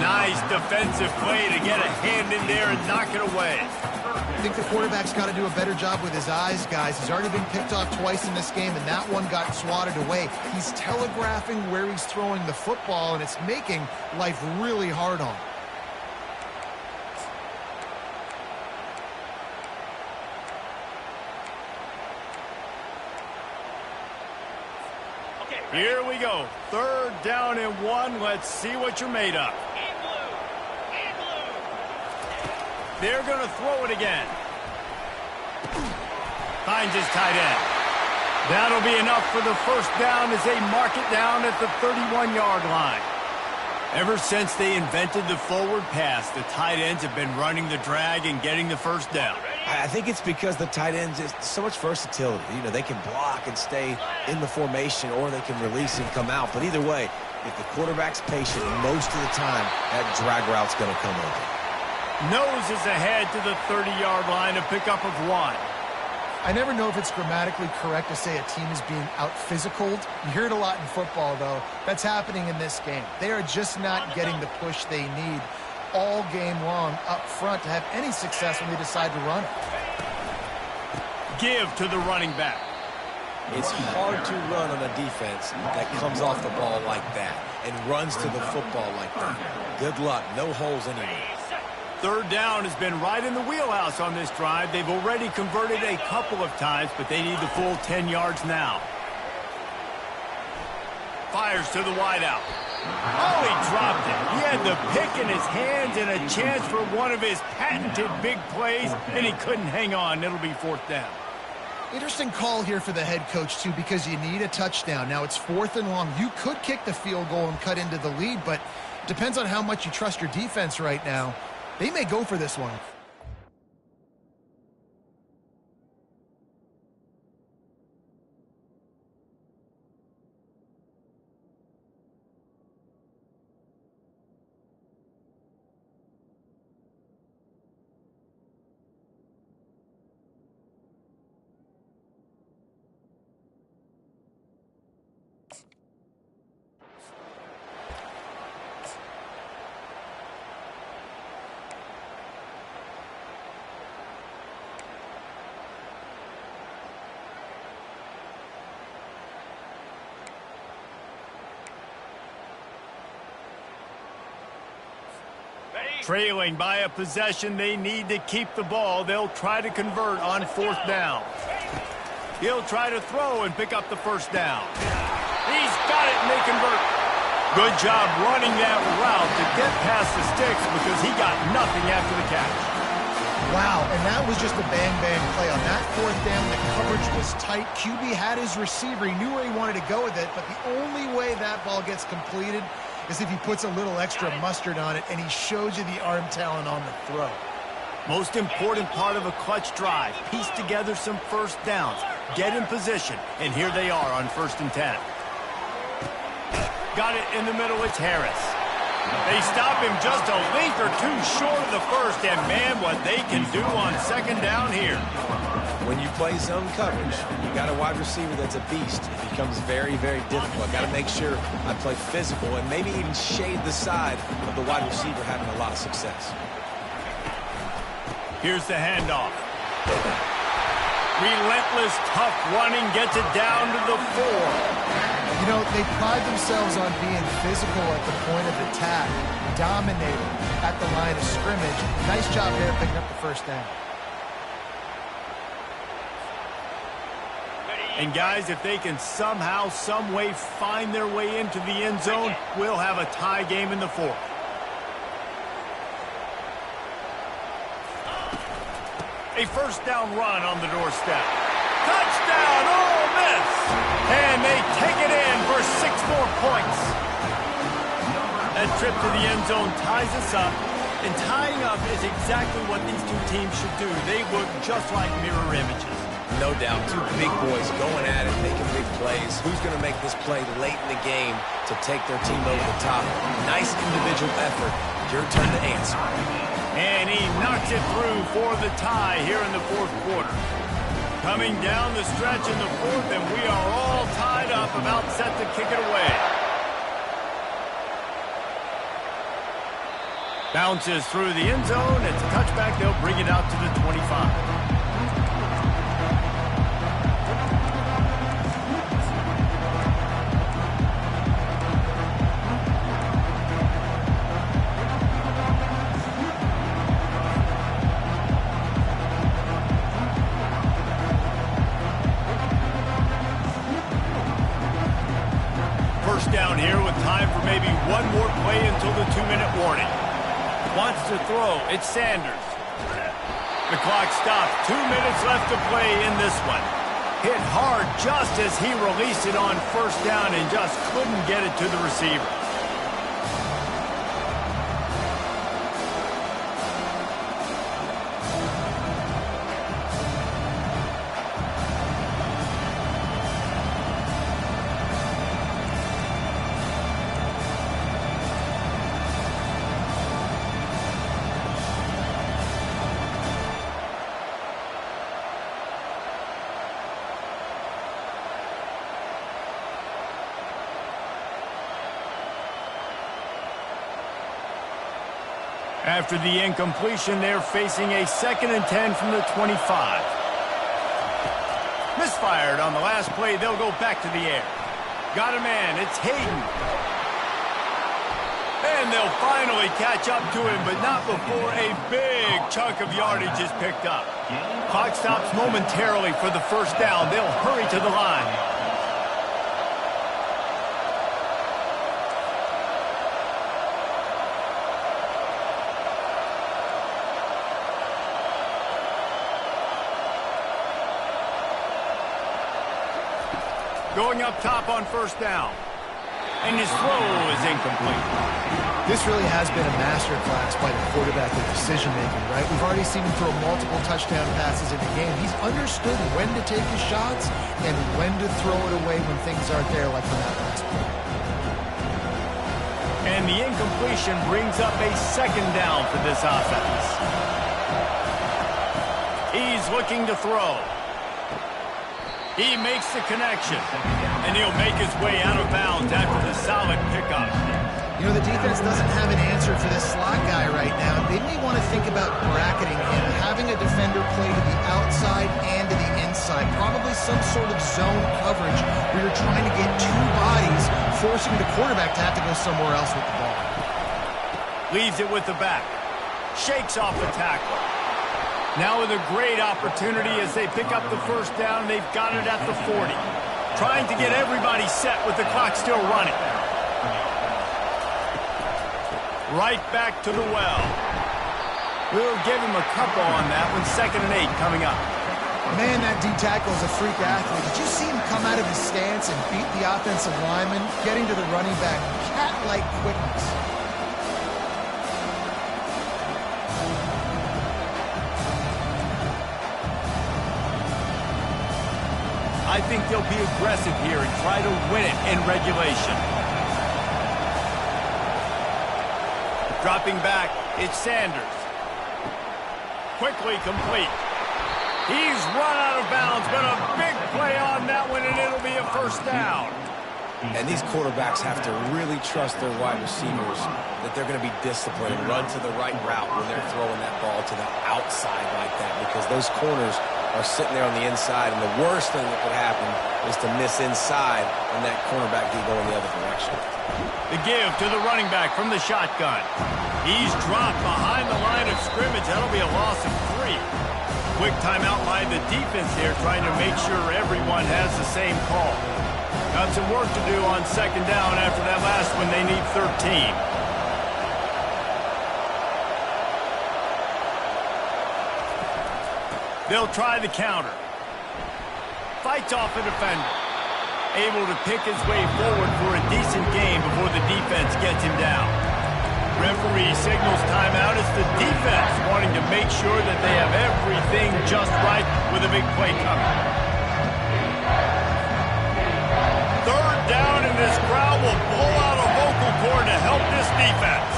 Nice defensive play to get a hand in there and knock it away. I think the quarterback's got to do a better job with his eyes, guys. He's already been picked off twice in this game, and that one got swatted away. He's telegraphing where he's throwing the football, and it's making life really hard on him. Here we go. 3rd down and 1. Let's see what you're made of. In blue. In blue. They're going to throw it again. Finds his tight end. That'll be enough for the first down as they mark it down at the 31-yard line. Ever since they invented the forward pass, the tight ends have been running the drag and getting the first down. I think it's because the tight ends is so much versatility. You know, they can block and stay in the formation, or they can release and come out. But either way, if the quarterback's patient, most of the time, that drag route's going to come over. Noses ahead to the 30-yard line, a pickup of 1. I never know if it's grammatically correct to say a team is being out-physicaled. You hear it a lot in football, though. That's happening in this game. They are just not getting the push they need all game long up front to have any success when they decide to run it. Give to the running back. It's hard to run on a defense that comes off the ball like that and runs to the football like that. Good luck. No holes anywhere. 3rd down has been right in the wheelhouse on this drive. They've already converted a couple of times, but they need the full 10 yards now. Fires to the wideout. Oh, he dropped it. He had the pick in his hands and a chance for one of his patented big plays, and he couldn't hang on. It'll be 4th down. Interesting call here for the head coach, too, because you need a touchdown. Now, it's 4th and long. You could kick the field goal and cut into the lead, but it depends on how much you trust your defense right now. They may go for this one. Trailing by a possession, they need to keep the ball. They'll try to convert on 4th down. He'll try to throw and pick up the first down. He's got it, and they convert. Good job running that route to get past the sticks because he got nothing after the catch. Wow, and that was just a bang-bang play. On that 4th down, the coverage was tight. QB had his receiver. He knew where he wanted to go with it, but the only way that ball gets completed as if he puts a little extra mustard on it, and he shows you the arm talent on the throw. Most important part of a clutch drive, piece together some first downs, get in position, and here they are on 1st and 10. Got it in the middle, it's Harris. They stop him just a length or two short of the first, and man, what they can do on 2nd down here. When you play zone coverage, you got a wide receiver that's a beast. It becomes very, very difficult. Got to make sure I play physical and maybe even shade the side of the wide receiver having a lot of success. Here's the handoff. Relentless, tough running gets it down to the 4. You know, they pride themselves on being physical at the point of attack, dominating at the line of scrimmage. Nice job there picking up the 1st down. And guys, if they can somehow, some way find their way into the end zone, we'll have a tie game in the 4th. A 1st down run on the doorstep. Touchdown, Ole Miss! And they take it in for 6 more points. That trip to the end zone ties us up. And tying up is exactly what these two teams should do. They look just like mirror images. No doubt, 2 big boys going at it, making big plays. Who's going to make this play late in the game to take their team over the top? Nice individual effort. Your turn to answer. And he knocks it through for the tie here in the 4th quarter. Coming down the stretch in the 4th, and we are all tied up, about set to kick it away. Bounces through the end zone. It's a touchback. They'll bring it out to the 25. Down here with time for maybe one more play until the 2-minute warning. Wants to throw. It's Sanders. The clock stops. 2 minutes left to play in this one. Hit hard just as he released it on 1st down and just couldn't get it to the receiver. After the incompletion, they're facing a 2nd and 10 from the 25. Misfired on the last play. They'll go back to the air. Got a man. It's Hayden. And they'll finally catch up to him, but not before a big chunk of yardage is picked up. Clock stops momentarily for the 1st down. They'll hurry to the line. Going up top on 1st down. And his throw is incomplete. This really has been a masterclass by the quarterback with decision-making, right? We've already seen him throw multiple touchdown passes in the game. He's understood when to take his shots and when to throw it away when things aren't there, like from that last play. And the incompletion brings up a 2nd down for this offense. He's looking to throw. He makes the connection, and he'll make his way out of bounds after the solid pickup. You know, the defense doesn't have an answer for this slot guy right now. They may want to think about bracketing him, having a defender play to the outside and to the inside. Probably some sort of zone coverage where you're trying to get 2 bodies, forcing the quarterback to have to go somewhere else with the ball. Leaves it with the back. Shakes off the tackle. Now with a great opportunity as they pick up the 1st down. They've got it at the 40. Trying to get everybody set with the clock still running. Right back to the well. We'll give him a couple on that one. 2nd and 8 coming up. Man, that D-tackle is a freak athlete. Did you see him come out of his stance and beat the offensive lineman, getting to the running back? Cat-like quickness. I think they'll be aggressive here and try to win it in regulation. Dropping back, it's Sanders. Quickly complete. He's run out of bounds, but a big play on that one, and it'll be a first down. And these quarterbacks have to really trust their wide receivers that they're going to be disciplined and run to the right route when they're throwing that ball to the outside like that, because those corners are sitting there on the inside, and the worst thing that could happen is to miss inside and that cornerback be going the other direction. The give to the running back from the shotgun. He's dropped behind the line of scrimmage. That'll be a loss of 3. Quick timeout by the defense here, trying to make sure everyone has the same call. Got some work to do on second down after that last one. They need 13. They'll try the counter. Fights off a defender. Able to pick his way forward for a decent game before the defense gets him down. Referee signals timeout. It's the defense wanting to make sure that they have everything just right with a big play coming. Third down, and this crowd will blow out a vocal cord to help this defense.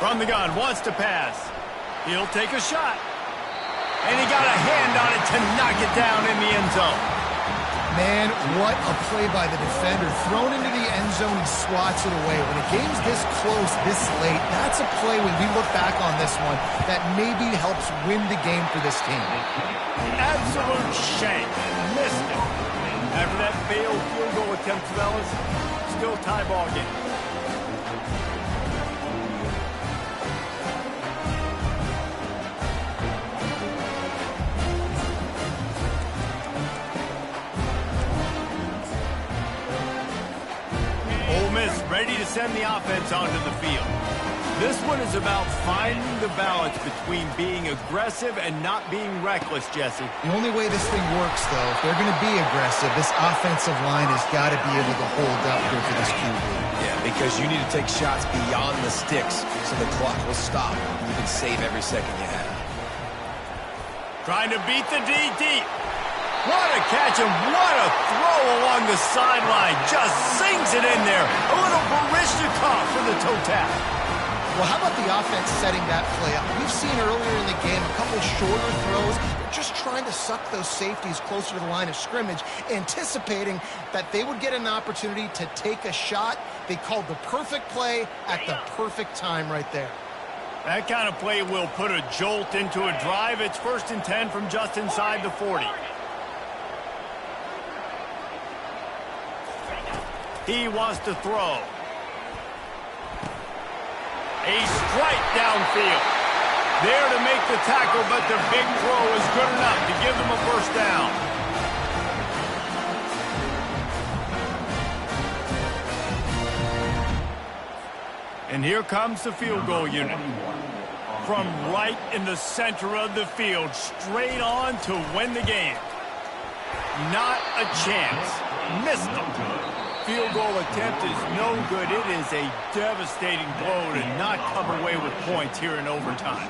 From the gun, wants to pass. He'll take a shot. And he got a hand on it to knock it down in the end zone. Man, what a play by the defender. Thrown into the end zone, he swats it away. When a game's this close, this late, that's a play when we look back on this one that maybe helps win the game for this team. Absolute shank. Missed it. After that failed field goal attempt, fellas, still tie ball game. Ready to send the offense onto the field. This one is about finding the balance between being aggressive and not being reckless, Jesse. The only way this thing works, though, if they're going to be aggressive, this offensive line has got to be able to hold up here for this QB. Yeah, because you need to take shots beyond the sticks so the clock will stop. You can save every second you have. Trying to beat the D deep. What a catch and what a throw along the sideline. Just sings it in there. A little Baryshnikov for the toe tap. Well, how about the offense setting that play up? We've seen earlier in the game a couple shorter throws. They're just trying to suck those safeties closer to the line of scrimmage, anticipating that they would get an opportunity to take a shot. They called the perfect play at the perfect time right there. That kind of play will put a jolt into a drive. It's 1st and 10 from just inside the 40. He wants to throw. A strike downfield. There to make the tackle, but the big throw is good enough to give them a first down. And here comes the field goal unit. From right in the center of the field, straight on to win the game. Not a chance. Missed it. Field goal attempt is no good. It is a devastating blow to not come away with points here in overtime.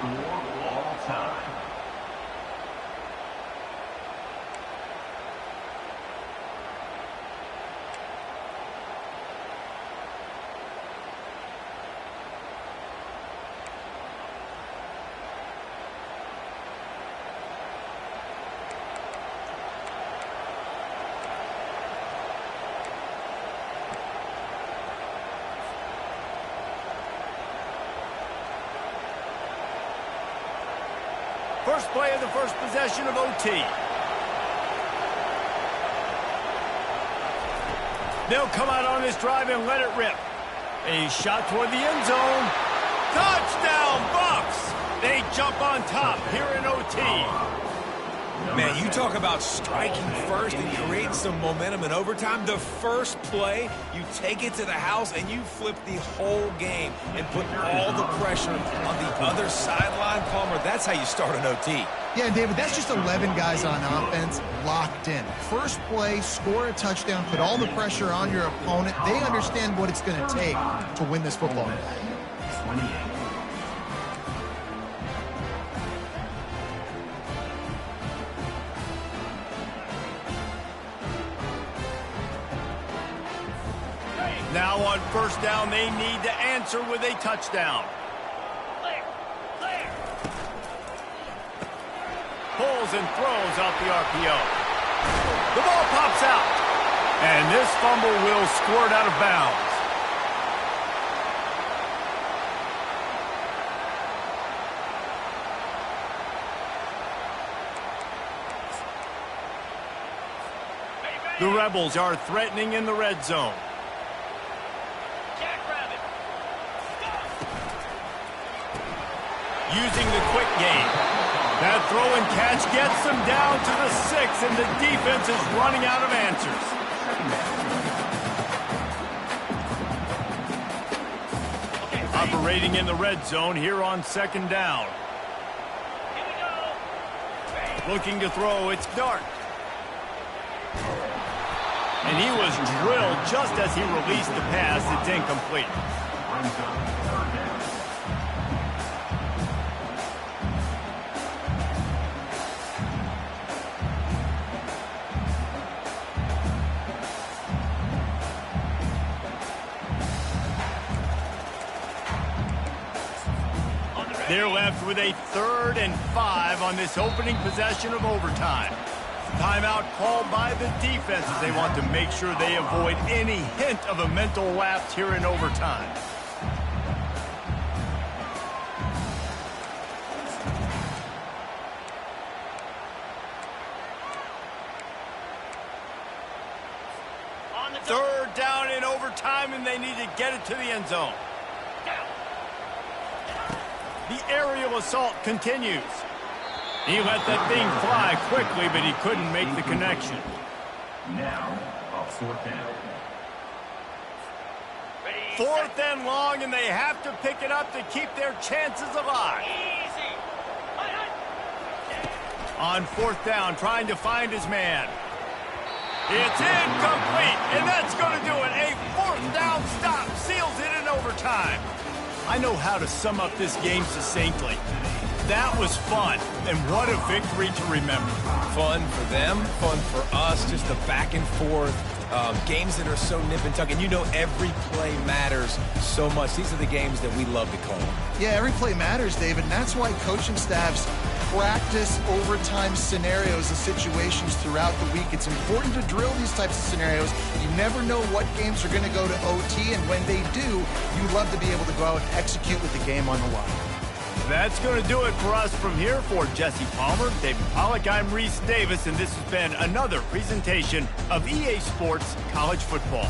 First play of the first possession of OT. They'll come out on this drive and let it rip. A shot toward the end zone. Touchdown, Bucks! They jump on top here in OT. Man, you talk about striking first and creating some momentum in overtime. The first play, you take it to the house and you flip the whole game and put all the pressure on the other sideline. Palmer, that's how you start an OT. Yeah, David, that's just 11 guys on offense locked in. First play, score a touchdown, put all the pressure on your opponent. They understand what it's going to take to win this football game. 28. Now on first down, they need to answer with a touchdown. Clear. Clear. Pulls and throws out the RPO. The ball pops out. And this fumble will squirt out of bounds. The Rebels are threatening in the red zone. Jackrabbit. Using the quick game. That throw and catch gets them down to the 6, and the defense is running out of answers. Operating in the red zone here on second down. Here we go. Looking to throw, it's Dart. And he was drilled just as he released the pass. It's incomplete. Brings up third down. They're left with a 3rd and 5 on this opening possession of overtime. Timeout called by the defense as they want to make sure they avoid any hint of a mental lapse here in overtime. On the 3rd down in overtime, and they need to get it to the end zone. down. The aerial assault continues. He let that thing fly quickly, but he couldn't make the connection. Now, a fourth down. Ready. 4th and long, and they have to pick it up to keep their chances alive. Easy. On 4th down, trying to find his man. It's incomplete, and that's going to do it. A 4th down stop seals it in overtime. I know how to sum up this game succinctly. That was fun, and what a victory to remember. Fun for them, fun for us, just the back and forth, games that are so nip and tuck. And you know every play matters so much. These are the games that we love to call. Yeah, every play matters, David, and that's why coaching staffs practice overtime scenarios and situations throughout the week. It's important to drill these types of scenarios. You never know what games are going to go to OT, and when they do, you love to be able to go out and execute with the game on the line. That's going to do it for us from here. For Jesse Palmer, David Pollack, I'm Reese Davis, and this has been another presentation of EA Sports College Football.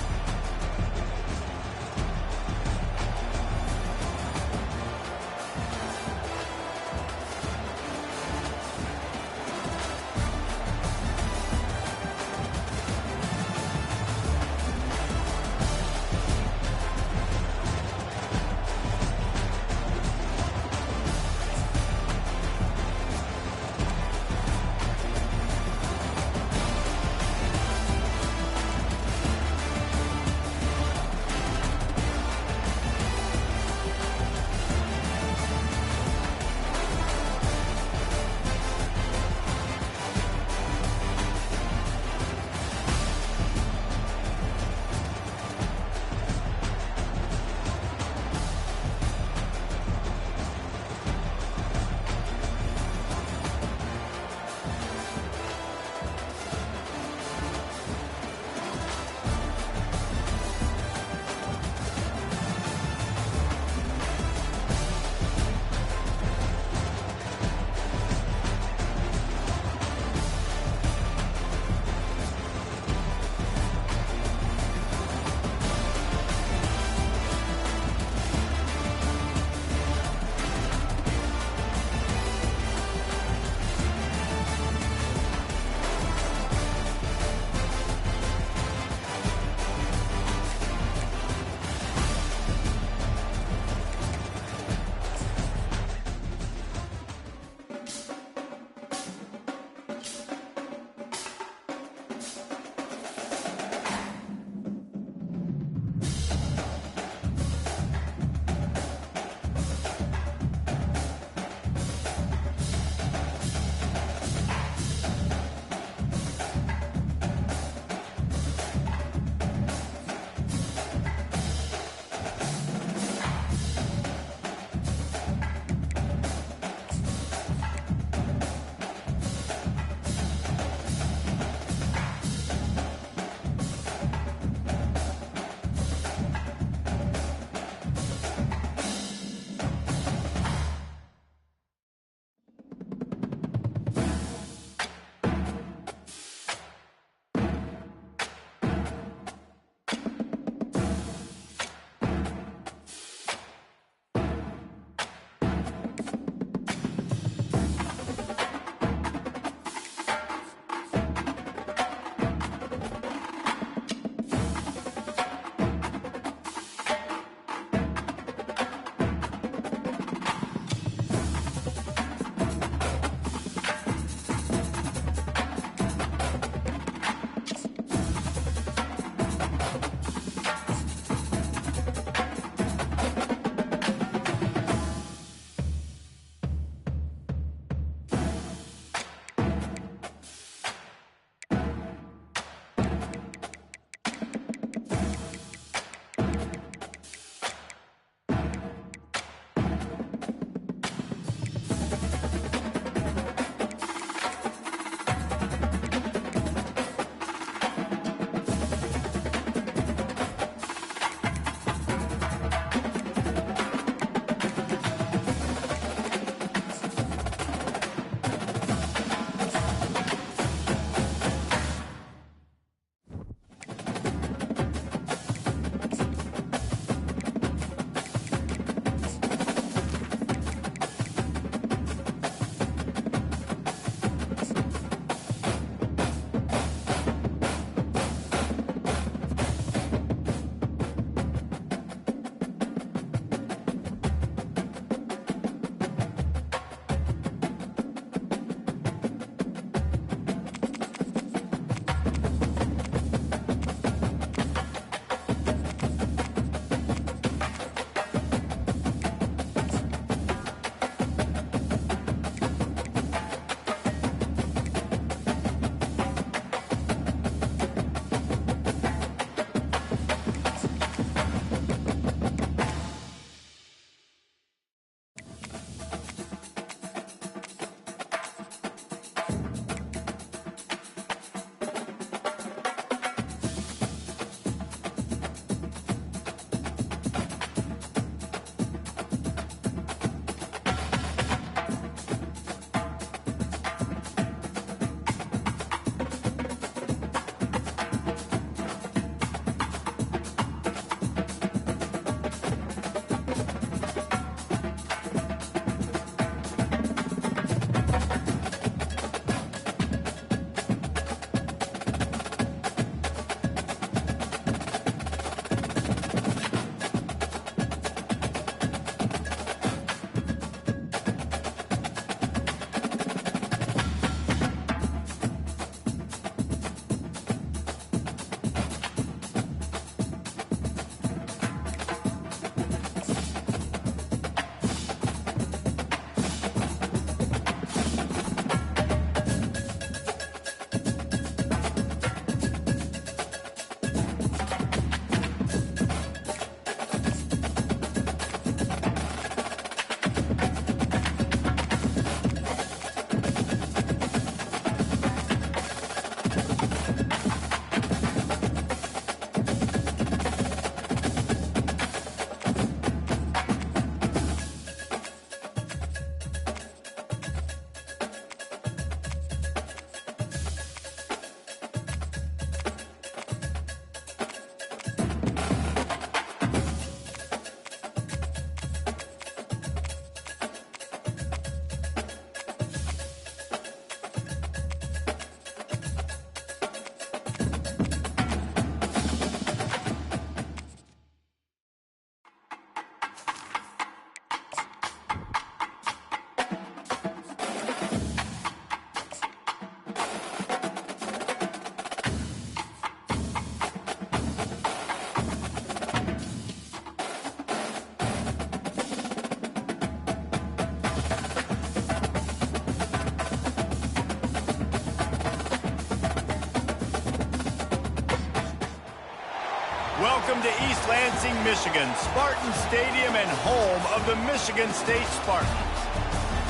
Welcome to East Lansing, Michigan, Spartan Stadium and home of the Michigan State Spartans.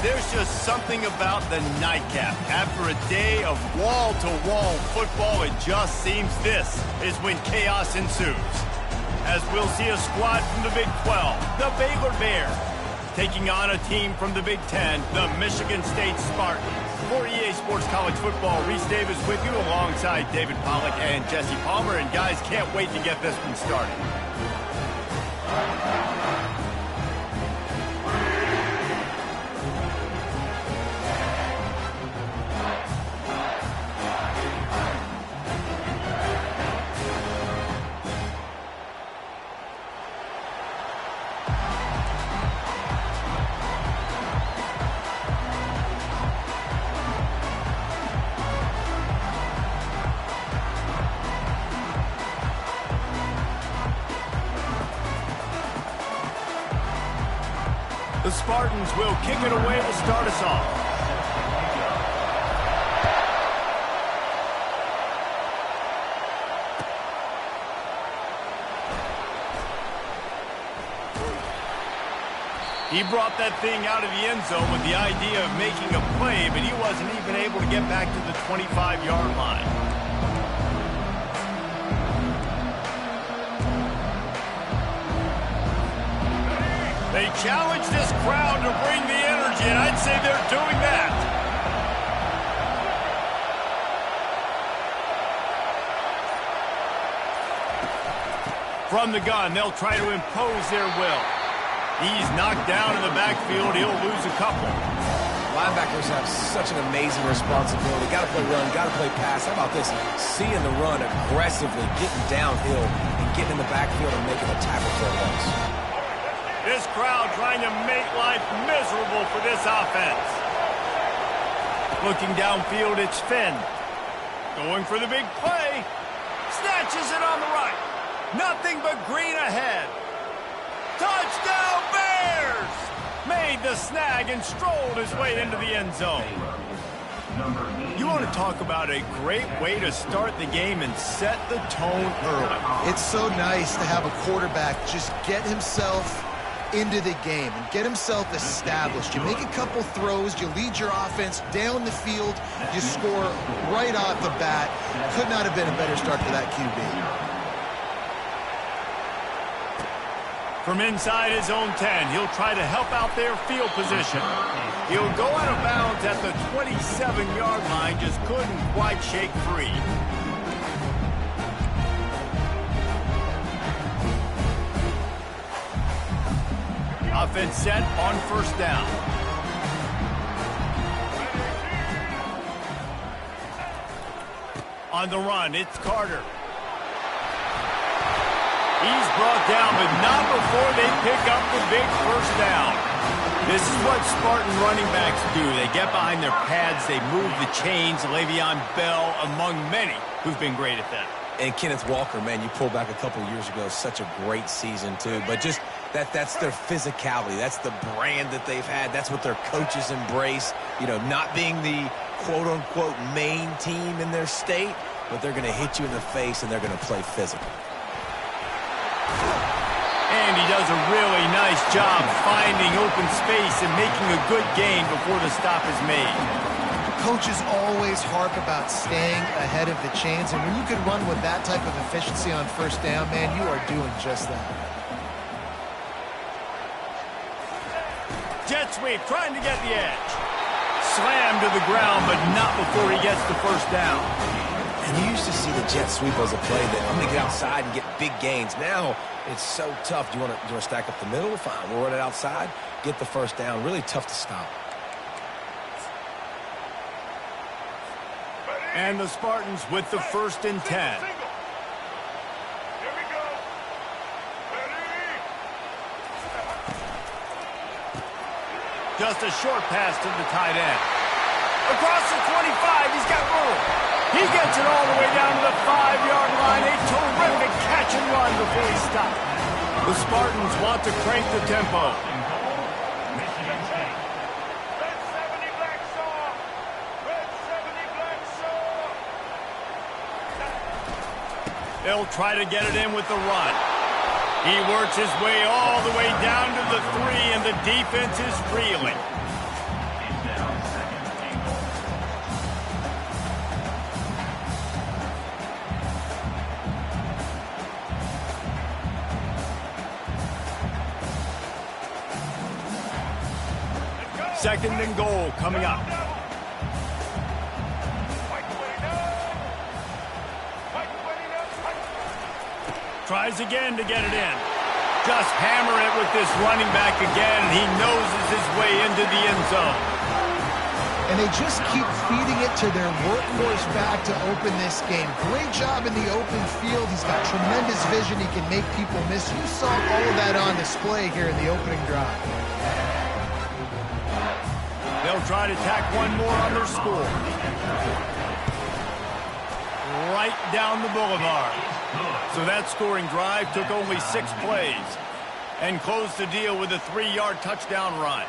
There's just something about the nightcap. After a day of wall-to-wall football, it just seems this is when chaos ensues. As we'll see a squad from the Big 12, the Baylor Bears, taking on a team from the Big 10, the Michigan State Spartans. For EA Sports College Football, Reese Davis with you alongside David Pollack and Jesse Palmer. And guys, can't wait to get this one started. The Spartans will kick it away to start us off. He brought that thing out of the end zone with the idea of making a play, but he wasn't even able to get back to the 25-yard line. They challenge this crowd to bring the energy, and I'd say they're doing that. From the gun, they'll try to impose their will. He's knocked down in the backfield. He'll lose a couple. Linebackers have such an amazing responsibility. Got to play run, got to play pass. How about this? Seeing the run aggressively, getting downhill, and getting in the backfield and making a tackle for a loss. This crowd trying to make life miserable for this offense. Looking downfield, it's Finn. Going for the big play. Snatches it on the right. Nothing but green ahead. Touchdown Bears! Made the snag and strolled his way into the end zone. You want to talk about a great way to start the game and set the tone early. It's so nice to have a quarterback just get himself into the game and get himself established. You make a couple throws, you lead your offense down the field, you score right off the bat. Could not have been a better start for that QB. From inside his own 10, he'll try to help out their field position. He'll go out of bounds at the 27-yard line, just couldn't quite shake free. Offense set on first down. On the run, it's Carter. He's brought down, but not before they pick up the big first down. This is what Spartan running backs do. They get behind their pads, they move the chains. Le'Veon Bell, among many, who've been great at that. And Kenneth Walker, man, you pulled back a couple of years ago, such a great season, too. But just that's their physicality. That's the brand that they've had. That's what their coaches embrace. You know, not being the quote-unquote main team in their state, but they're going to hit you in the face and they're going to play physical. And he does a really nice job finding open space and making a good gain before the stop is made. Coaches always harp about staying ahead of the chains, and when you can run with that type of efficiency on first down, man, you are doing just that. Jet sweep, trying to get the edge. Slammed to the ground, but not before he gets the first down. And you used to see the jet sweep as a play that I'm going to get outside and get big gains. Now it's so tough. Do you want to stack up the middle? Fine. We'll run it outside, get the first down. Really tough to stop. And the Spartans with the 1st and 10. Here we go. Just a short pass to the tight end. Across the 25, he's got room. He gets it all the way down to the 5-yard line. A terrific catch and run before he stopped. The Spartans want to crank the tempo. Michigan State. Red 70 black saw. Red 70 black saw. They'll try to get it in with the run. He works his way all the way down to the 3, and the defense is reeling. Second and goal coming up. Tries again to get it in. Just hammer it with this running back again, and he noses his way into the end zone. And they just keep feeding it to their workhorse back to open this game. Great job in the open field. He's got tremendous vision. He can make people miss. You saw all of that on display here in the opening drive. They'll try to tack one more on their score. Right down the boulevard. So that scoring drive took only 6 plays and closed the deal with a 3-yard touchdown run.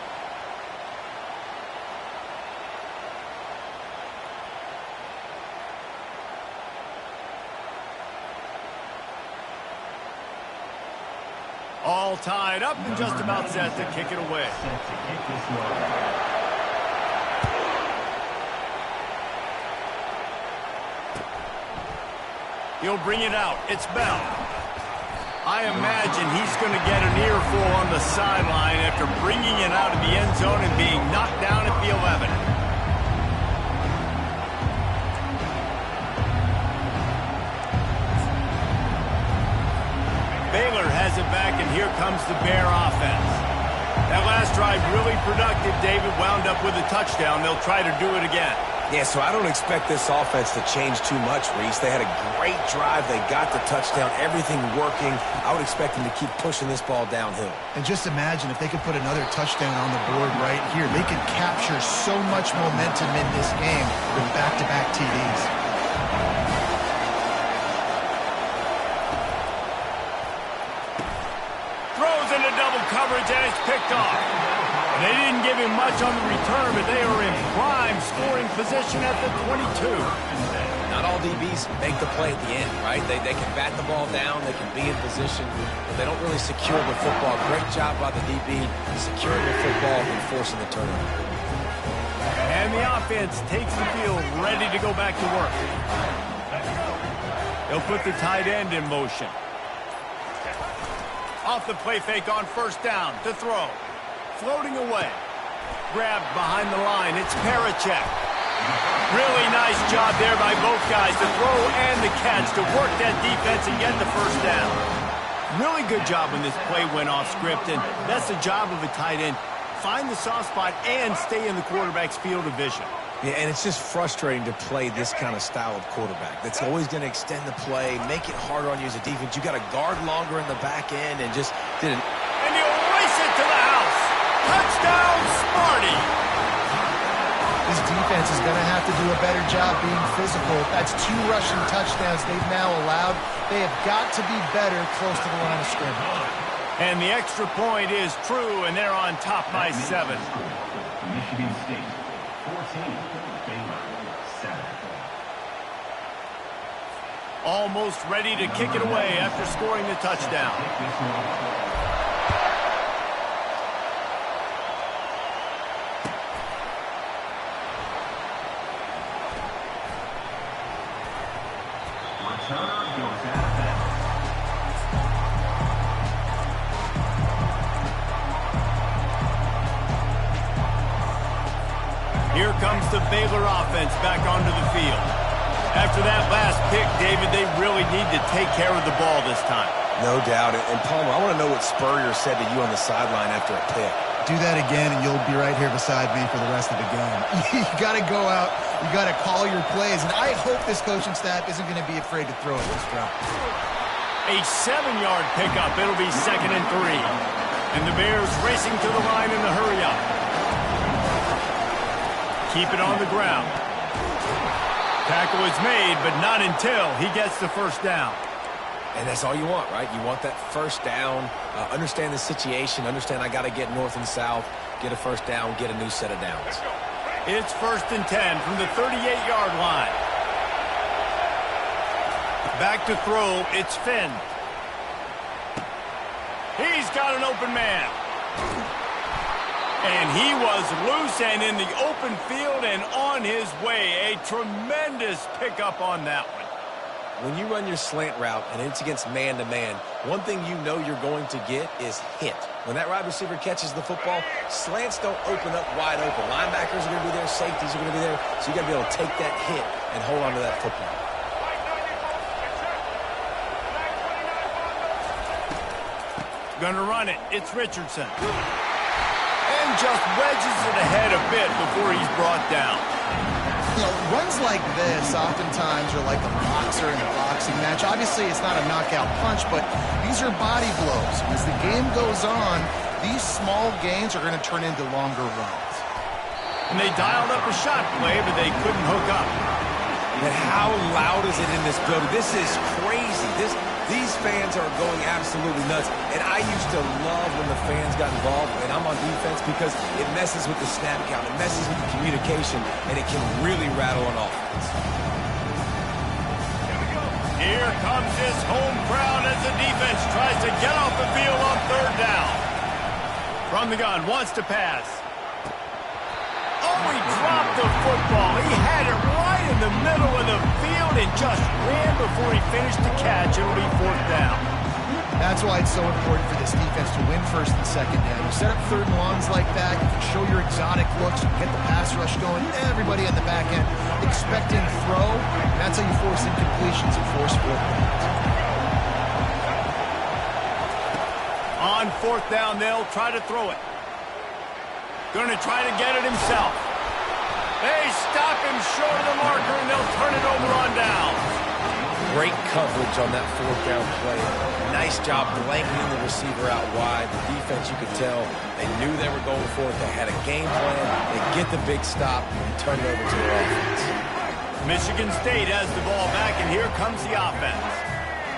All tied up and just about set to kick it away. He'll bring it out. It's Bell. I imagine he's going to get an earful on the sideline after bringing it out of the end zone and being knocked down at the 11. Baylor has it back, and here comes the Bear offense. That last drive really productive. David wound up with a touchdown. They'll try to do it again. Yeah, so I don't expect this offense to change too much, Reese. They had a great drive. They got the touchdown, everything working. I would expect them to keep pushing this ball downhill. And just imagine if they could put another touchdown on the board right here. They could capture so much momentum in this game with back-to-back TDs. Throws into double coverage, and it's picked off. They didn't give him much on the return, but they are in prime scoring position at the 22. Not all DBs make the play at the end, right? They can bat the ball down, they can be in position, but they don't really secure the football. Great job by the DB securing the football and forcing the turnover. And the offense takes the field, ready to go back to work. They'll put the tight end in motion. Off the play fake on first down to throw. Floating away. Grabbed behind the line. It's Parachek. Really nice job there by both guys to throw and the catch to work that defense and get the first down. Really good job when this play went off script, and that's the job of a tight end. Find the soft spot and stay in the quarterback's field of vision. Yeah, and it's just frustrating to play this kind of style of quarterback. That's always going to extend the play, make it harder on you as a defense. You got to guard longer in the back end and just didn't. And he'll race it to the house. Touchdown, Smarty! This defense is going to have to do a better job being physical. That's 2 rushing touchdowns they've now allowed. They have got to be better close to the line of scrimmage. And the extra point is true, and they're on top by 7. Michigan State, 14. Baylor, 7. Almost ready to kick it away after scoring the touchdown. Here comes the Baylor offense back onto the field. After that last pick, David, they really need to take care of the ball this time. No doubt. And Palmer, I want to know what Spurrier said to you on the sideline after a pick. Do that again, and you'll be right here beside me for the rest of the game. You got to go out. You got to call your plays, and I hope this coaching staff isn't going to be afraid to throw at this drive. A 7-yard pickup. It'll be 2nd and 3. And the Bears racing to the line in the hurry-up. Keep it on the ground. Tackle is made, but not until he gets the first down. And that's all you want, right? You want that first down, understand the situation, understand I got to get north and south, get a first down, get a new set of downs. It's 1st and 10 from the 38-yard line. Back to throw, it's Finn. He's got an open man. And he was loose and in the open field and on his way. A tremendous pickup on that one. When you run your slant route and it's against man-to-man, one thing you know you're going to get is hit. When that wide receiver catches the football, slants don't open up wide open. Linebackers are going to be there, safeties are going to be there, so you got to be able to take that hit and hold on to that football. Gonna run it. It's Richardson. And just wedges it ahead a bit before he's brought down. You know, runs like this oftentimes are like a boxer in a boxing match. Obviously, it's not a knockout punch, but these are body blows. As the game goes on, these small gains are going to turn into longer runs. And they dialed up a shot play, but they couldn't hook up. And how loud is it in this building? This is crazy. These fans are going absolutely nuts. And I used to love when the fans got involved, and I'm on defense because it messes with the snap count. It messes with the communication, and it can really rattle an offense. Here comes his home crowd as the defense tries to get off the field on third down. From the gun, wants to pass. Oh, he dropped the football. He had it right in the middle of the field and just ran before he finished the catch. It'll be fourth down. That's why it's so important for this defense to win first and second down. You set up third and longs like that, you can show your exotic looks, you can get the pass rush going, everybody on the back end expecting throw, and that's how you force incompletions and force fourth downs. On fourth down, they'll try to throw it. Going to try to get it himself. They stop him short of the marker, and they'll turn it over on down. Great coverage on that fourth down play. Nice job blanketing the receiver out wide. The defense, you could tell, they knew they were going for it. They had a game plan. They get the big stop and turn it over to their offense. Michigan State has the ball back, and here comes the offense.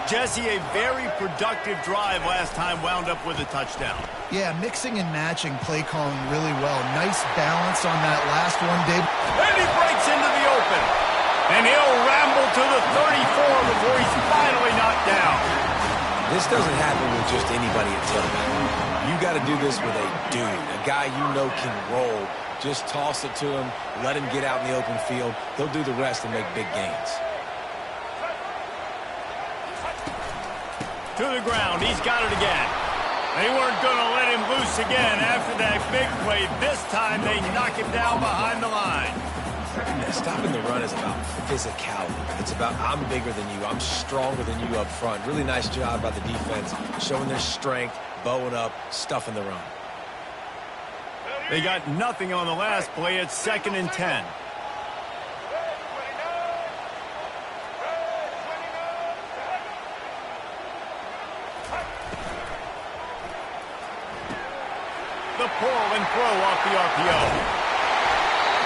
Jesse, a very productive drive last time, wound up with a touchdown. Yeah, mixing and matching play calling really well. Nice balance on that last one, Dave. And he breaks into the open. And he'll ramble to the 34 before he's finally knocked down. This doesn't happen with just anybody at tailback. You got to do this with a dude, a guy you know can roll. Just toss it to him, let him get out in the open field. He'll do the rest and make big gains. To the ground, he's got it again. They weren't going to let him loose again after that big play. This time they knock him down behind the line. Yeah, stopping the run is about physicality. It's about I'm bigger than you, I'm stronger than you up front. Really nice job by the defense, showing their strength, bowing up, stuffing the run. They got nothing on the last play. It's 2nd and 10. The pull and throw off the RPO.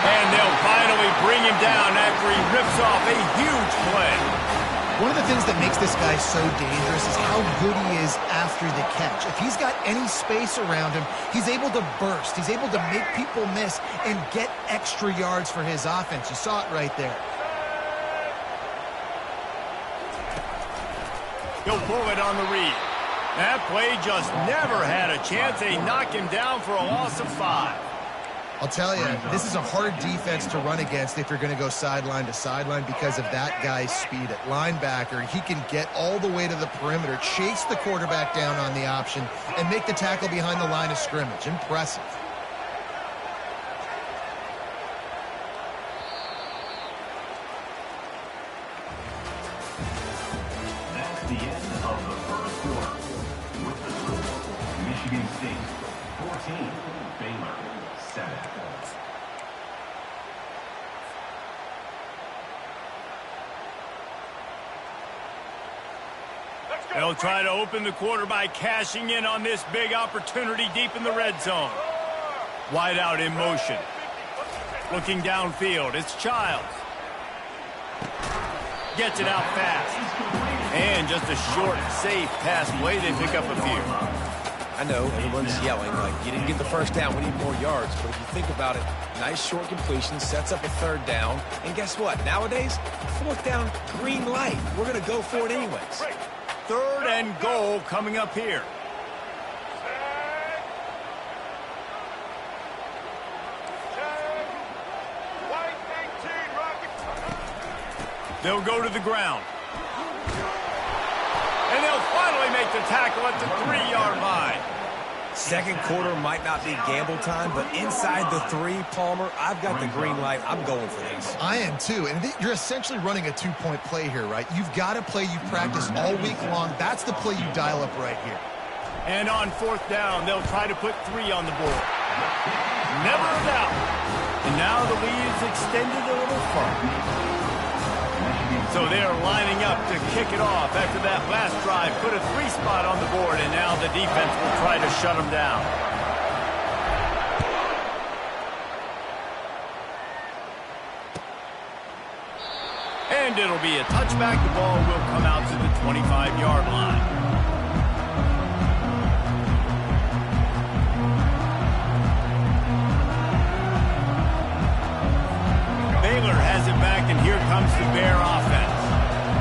And they'll finally bring him down after he rips off a huge play. One of the things that makes this guy so dangerous is how good he is after the catch. If he's got any space around him, he's able to burst. He's able to make people miss and get extra yards for his offense. You saw it right there. He'll pull it on the read. That play just never had a chance. They knock him down for a loss of 5. I'll tell you, this is a hard defense to run against if you're going to go sideline to sideline because of that guy's speed at linebacker. He can get all the way to the perimeter, chase the quarterback down on the option, and make the tackle behind the line of scrimmage. Impressive. That's the end of the first quarter. With the score, Michigan State 14, Baylor 7. They'll try to open the quarter by cashing in on this big opportunity deep in the red zone. Wide out in motion. Looking downfield, it's Childs. Gets it out fast. And just a short, safe pass play, they pick up a few. I know everyone's yelling like you didn't get the first down, we need more yards. But if you think about it, nice short completion, sets up a third down. And guess what? Nowadays, fourth down, green light. We're going to go for it anyways. 3rd and goal coming up here. They'll go to the ground. And they'll finally make the tackle at the 3-yard line. Second quarter might not be gamble time, but inside the 3, Palmer, I've got the green light. I'm going for this. I am too, and you're essentially running a 2-point play here, right? You've got a play you practice all week long. That's the play you dial up right here. And on 4th down, they'll try to put 3 on the board. Never a doubt. And now the lead is extended a little further. So they are lining up to kick it off after that last drive. Put a 3 spot on the board, and now the defense will try to shut them down. And it'll be a touchback. The ball will come out to the 25-yard line. Baylor has it back, and here comes the Bear offense.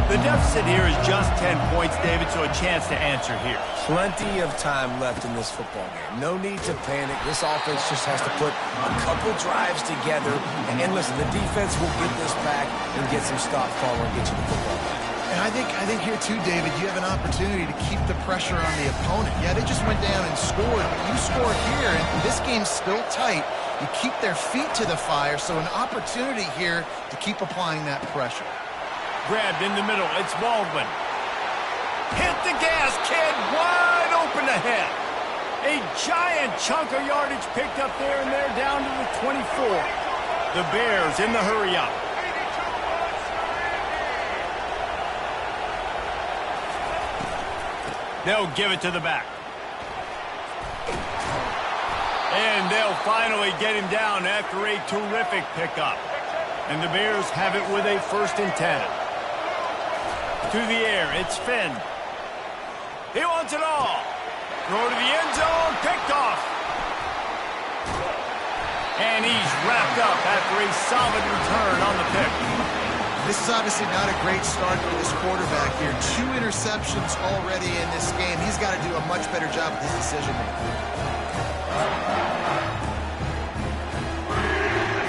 The deficit here is just 10 points, David, so a chance to answer here. Plenty of time left in this football game. No need to panic. This offense just has to put a couple drives together. And listen, the defense will get this back and get some stop follow and get you the football back. And I think here too, David, you have an opportunity to keep the pressure on the opponent. Yeah, they just went down and scored, but you score here, and this game's still tight. You keep their feet to the fire, so an opportunity here to keep applying that pressure. Grabbed in the middle. It's Baldwin. Hit the gas, kid. Wide open ahead. A giant chunk of yardage picked up there, and they're down to the 24. The Bears in the hurry up. They'll give it to the back. And they'll finally get him down after a terrific pickup. And the Bears have it with a 1st and 10. To the air, it's Finn. He wants it all. Throw to the end zone, picked off. And he's wrapped up after a solid return on the pick. This is obviously not a great start for this quarterback here. 2 interceptions already in this game. He's got to do a much better job with his decision making.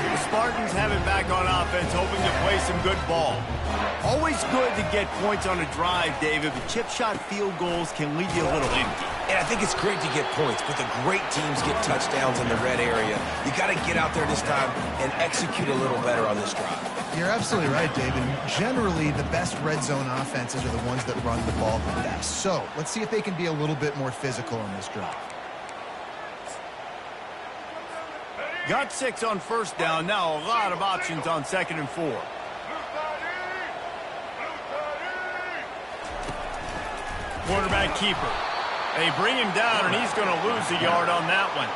The Spartans have it back on offense, hoping to play some good ball. Always good to get points on a drive, David, but chip shot field goals can leave you a little empty. And I think it's great to get points, but the great teams get touchdowns in the red area. You got to get out there this time and execute a little better on this drive. You're absolutely right, David. Generally, the best red zone offenses are the ones that run the ball the best. So let's see if they can be a little bit more physical on this drive. Got 6 on 1st down. Now a lot of options on 2nd and 4. Quarterback keeper. They bring him down, and he's going to lose a yard on that one.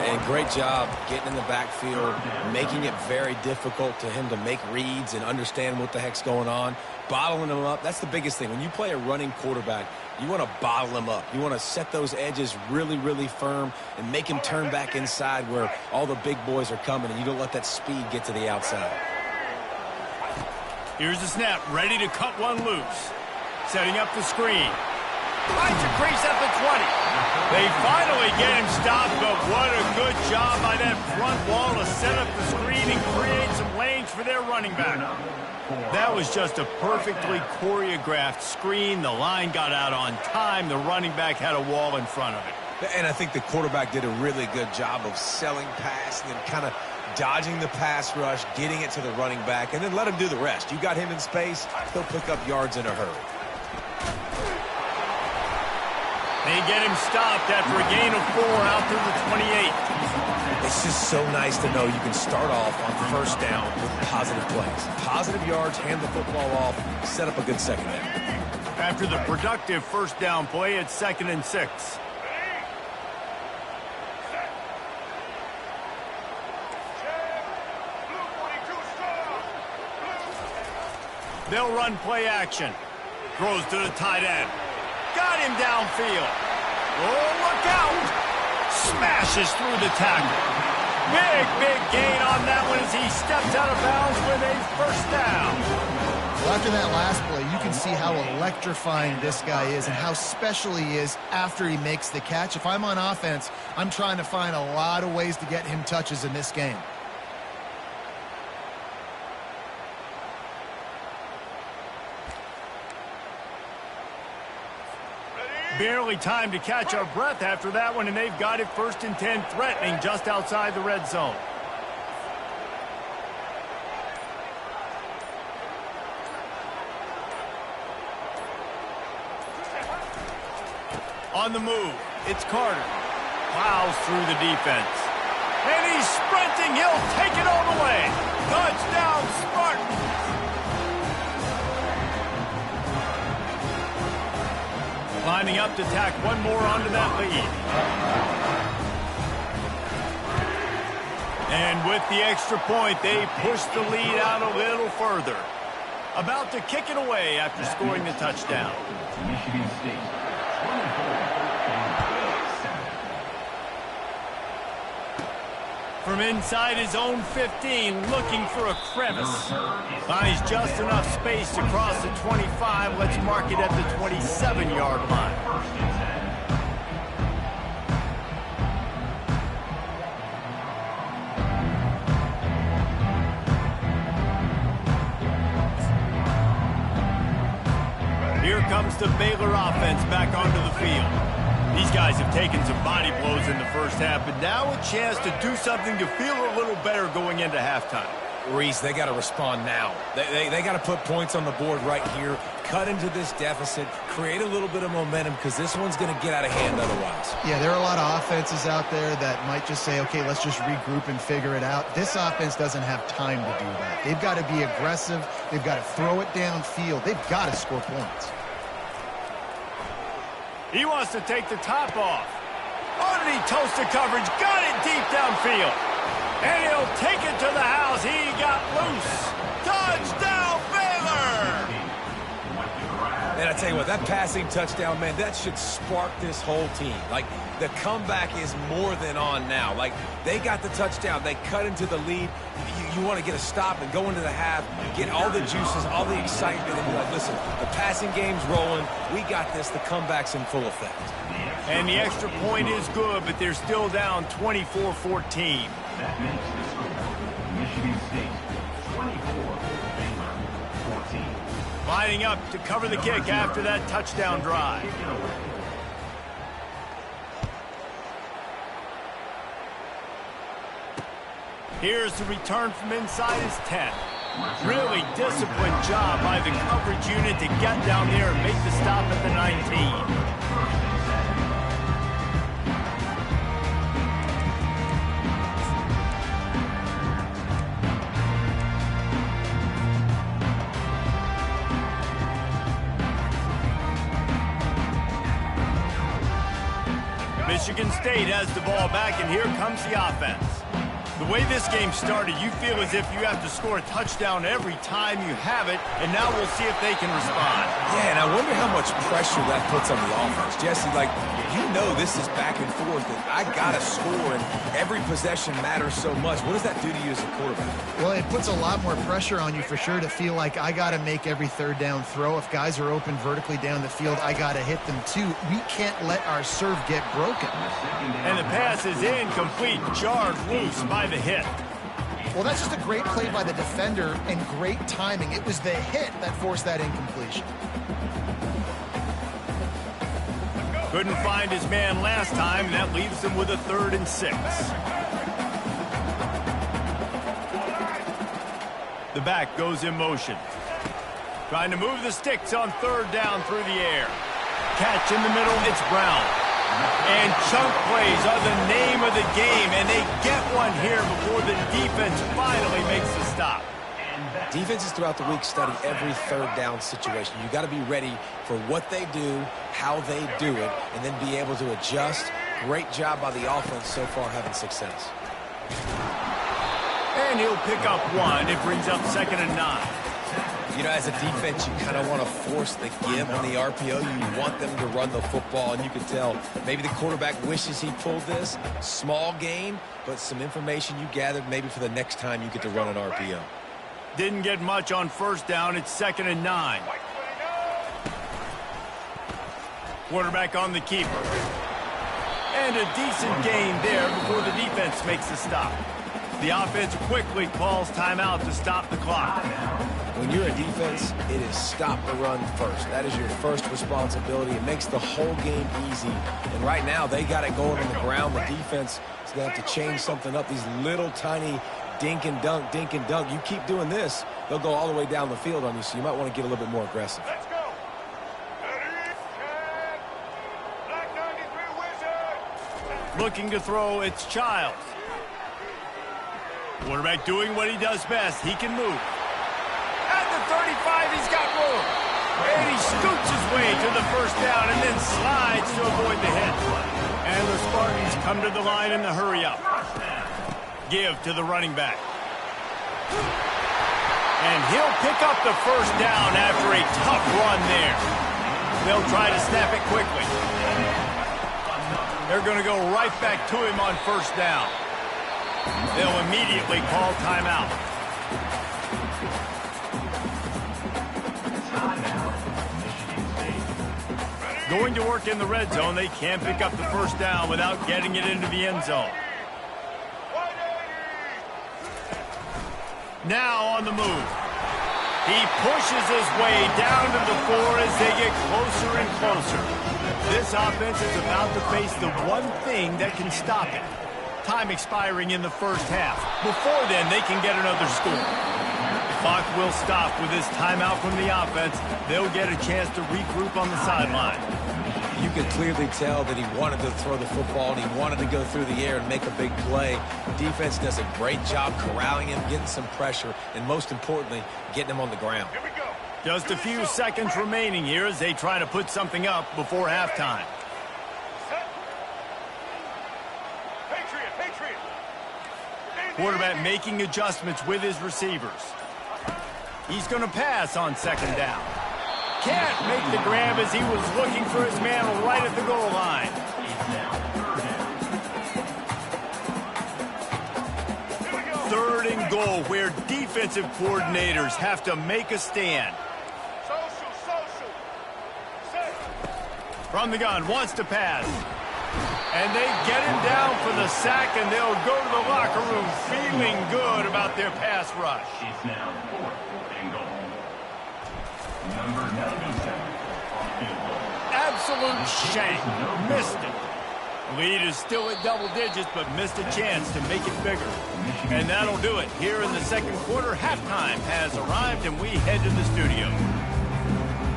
And great job getting in the backfield, making it very difficult to him to make reads and understand what the heck's going on. Bottling him up, that's the biggest thing. When you play a running quarterback, you want to bottle him up. You want to set those edges really, really firm and make him turn back inside where all the big boys are coming, and you don't let that speed get to the outside. Here's the snap, ready to cut one loose. Setting up the screen. Finds a crease at the 20. They finally get him stopped, but what a good job by that front wall to set up the screen and create some lanes for their running back. That was just a perfectly choreographed screen. The line got out on time. The running back had a wall in front of it. And I think the quarterback did a really good job of selling pass and then kind of dodging the pass rush, getting it to the running back, and then let him do the rest. You got him in space, he'll pick up yards in a hurry. They get him stopped after a gain of 4 out to the 28. It's just so nice to know you can start off on 1st down with positive plays. Positive yards, hand the football off, set up a good 2nd down. After the productive 1st down play, it's 2nd and 6. They'll run play action. Throws to the tight end. Got him downfield. Oh, look out! Smashes through the tackle. Big gain on that one as he steps out of bounds with a first down. Well, after that last play, you can see how electrifying this guy is and how special he is after he makes the catch. If I'm on offense, I'm trying to find a lot of ways to get him touches in this game. Barely time to catch our breath after that one, and they've got it 1st and 10, threatening just outside the red zone. On the move, it's Carter. Plows through the defense. And he's sprinting. He'll take it all the way. Touchdown, Spartans! Lining up to tack one more onto that lead. And with the extra point, they push the lead out a little further. About to kick it away after scoring the touchdown. Michigan State, 24-7. From inside his own 15, looking for a crevice. Finds just enough space to cross the 25. Let's mark it at the 27-yard line. Here comes the Baylor offense back onto the field. These guys have taken some body blows in the first half, but now a chance to do something to feel a little better going into halftime. Reese, they got to respond now. They got to put points on the board right here, cut into this deficit, create a little bit of momentum, because this one's going to get out of hand otherwise. Yeah, there are a lot of offenses out there that might just say, okay, let's just regroup and figure it out. This offense doesn't have time to do that. They've got to be aggressive. They've got to throw it downfield. They've got to score points. He wants to take the top off. Underneath toasted coverage, got it deep downfield. And he'll take it to the house. He got loose. Touchdown, Baylor! And I tell you what, that passing touchdown, man, that should spark this whole team. Like, the comeback is more than on now. Like, they got the touchdown. They cut into the lead. You want to get a stop and go into the half, get all the juices, all the excitement, and be like, listen, the passing game's rolling. We got this. The comeback's in full effect. And the extra point is good, but they're still down 24-14. That makes the score. Michigan State, 24, Baylor, 14. Lining up to cover the kick after that touchdown drive. Here's the return from inside his 10. Really disciplined job by the coverage unit to get down there and make the stop at the 19. Michigan State has the ball back, and here comes the offense. The way this game started, you feel as if you have to score a touchdown every time you have it, and now we'll see if they can respond. Yeah, and I wonder how much pressure that puts on the offense. Jesse, like, you know this is back and forth, and I got to score, and every possession matters so much. What does that do to you as a quarterback? Well, it puts a lot more pressure on you for sure to feel like I got to make every third down throw. If guys are open vertically down the field, I got to hit them too. We can't let our serve get broken. And the pass is incomplete, jarred loose by the hit. Well, that's just a great play by the defender and great timing. It was the hit that forced that incompletion. Couldn't find his man last time, and that leaves him with a 3rd and 6. The back goes in motion. Trying to move the sticks on 3rd down through the air. Catch in the middle, it's Brown. And chunk plays are the name of the game, and they get one here before the defense finally makes the stop. Defenses throughout the week study every 3rd down situation. You got to be ready for what they do, how they do it, and then be able to adjust. Great job by the offense so far having success. And he'll pick up one. It brings up 2nd and 9. You know, as a defense, you kind of want to force the give on the RPO. You want them to run the football, and you can tell maybe the quarterback wishes he pulled this. Small gain, but some information you gathered maybe for the next time you get to run an RPO. Didn't get much on first down. It's 2nd and 9. Quarterback on the keeper. And a decent gain there before the defense makes the stop. The offense quickly calls timeout to stop the clock. When you're a defense, it is stop the run first. That is your first responsibility. It makes the whole game easy. And right now, they got it going on the ground. The defense is going to have to change something up. These little tiny dink and dunk, dink and dunk. You keep doing this, they'll go all the way down the field on you, so you might want to get a little bit more aggressive. Let's go. Black 93 Wizard. Looking to throw, it's Childs. Quarterback doing what he does best. He can move. At the 35, he's got room. And he scoots his way to the first down and then slides to avoid the hit. And the Spartans come to the line in the hurry up. Give to the running back. And he'll pick up the first down after a tough run there. They'll try to snap it quickly. They're going to go right back to him on first down. They'll immediately call timeout. Going to work in the red zone. They can't pick up the first down without getting it into the end zone. Now on the move. He pushes his way down to the 4 as they get closer and closer. This offense is about to face the one thing that can stop it. Time expiring in the first half. Before then, they can get another score. The clock will stop with this timeout from the offense. They'll get a chance to regroup on the sideline. You could clearly tell that he wanted to throw the football and he wanted to go through the air and make a big play. Defense does a great job corralling him, getting some pressure, and most importantly, getting him on the ground. Here we go. Just a few seconds remaining here as they try to put something up before halftime. Set. Patriot. Quarterback making adjustments with his receivers. He's going to pass on second down. Can't make the grab as he was looking for his man right at the goal line. Third and goal, where defensive coordinators have to make a stand. Social. Set. From the gun, wants to pass. And they get him down for the sack, and they'll go to the locker room feeling good about their pass rush. It's now 4th and goal. Number 97 on field goal. Absolute shank. Missed it. Lead is still at double digits, but missed a chance to make it bigger. And that'll do it. Here in the second quarter, halftime has arrived, and we head to the studio.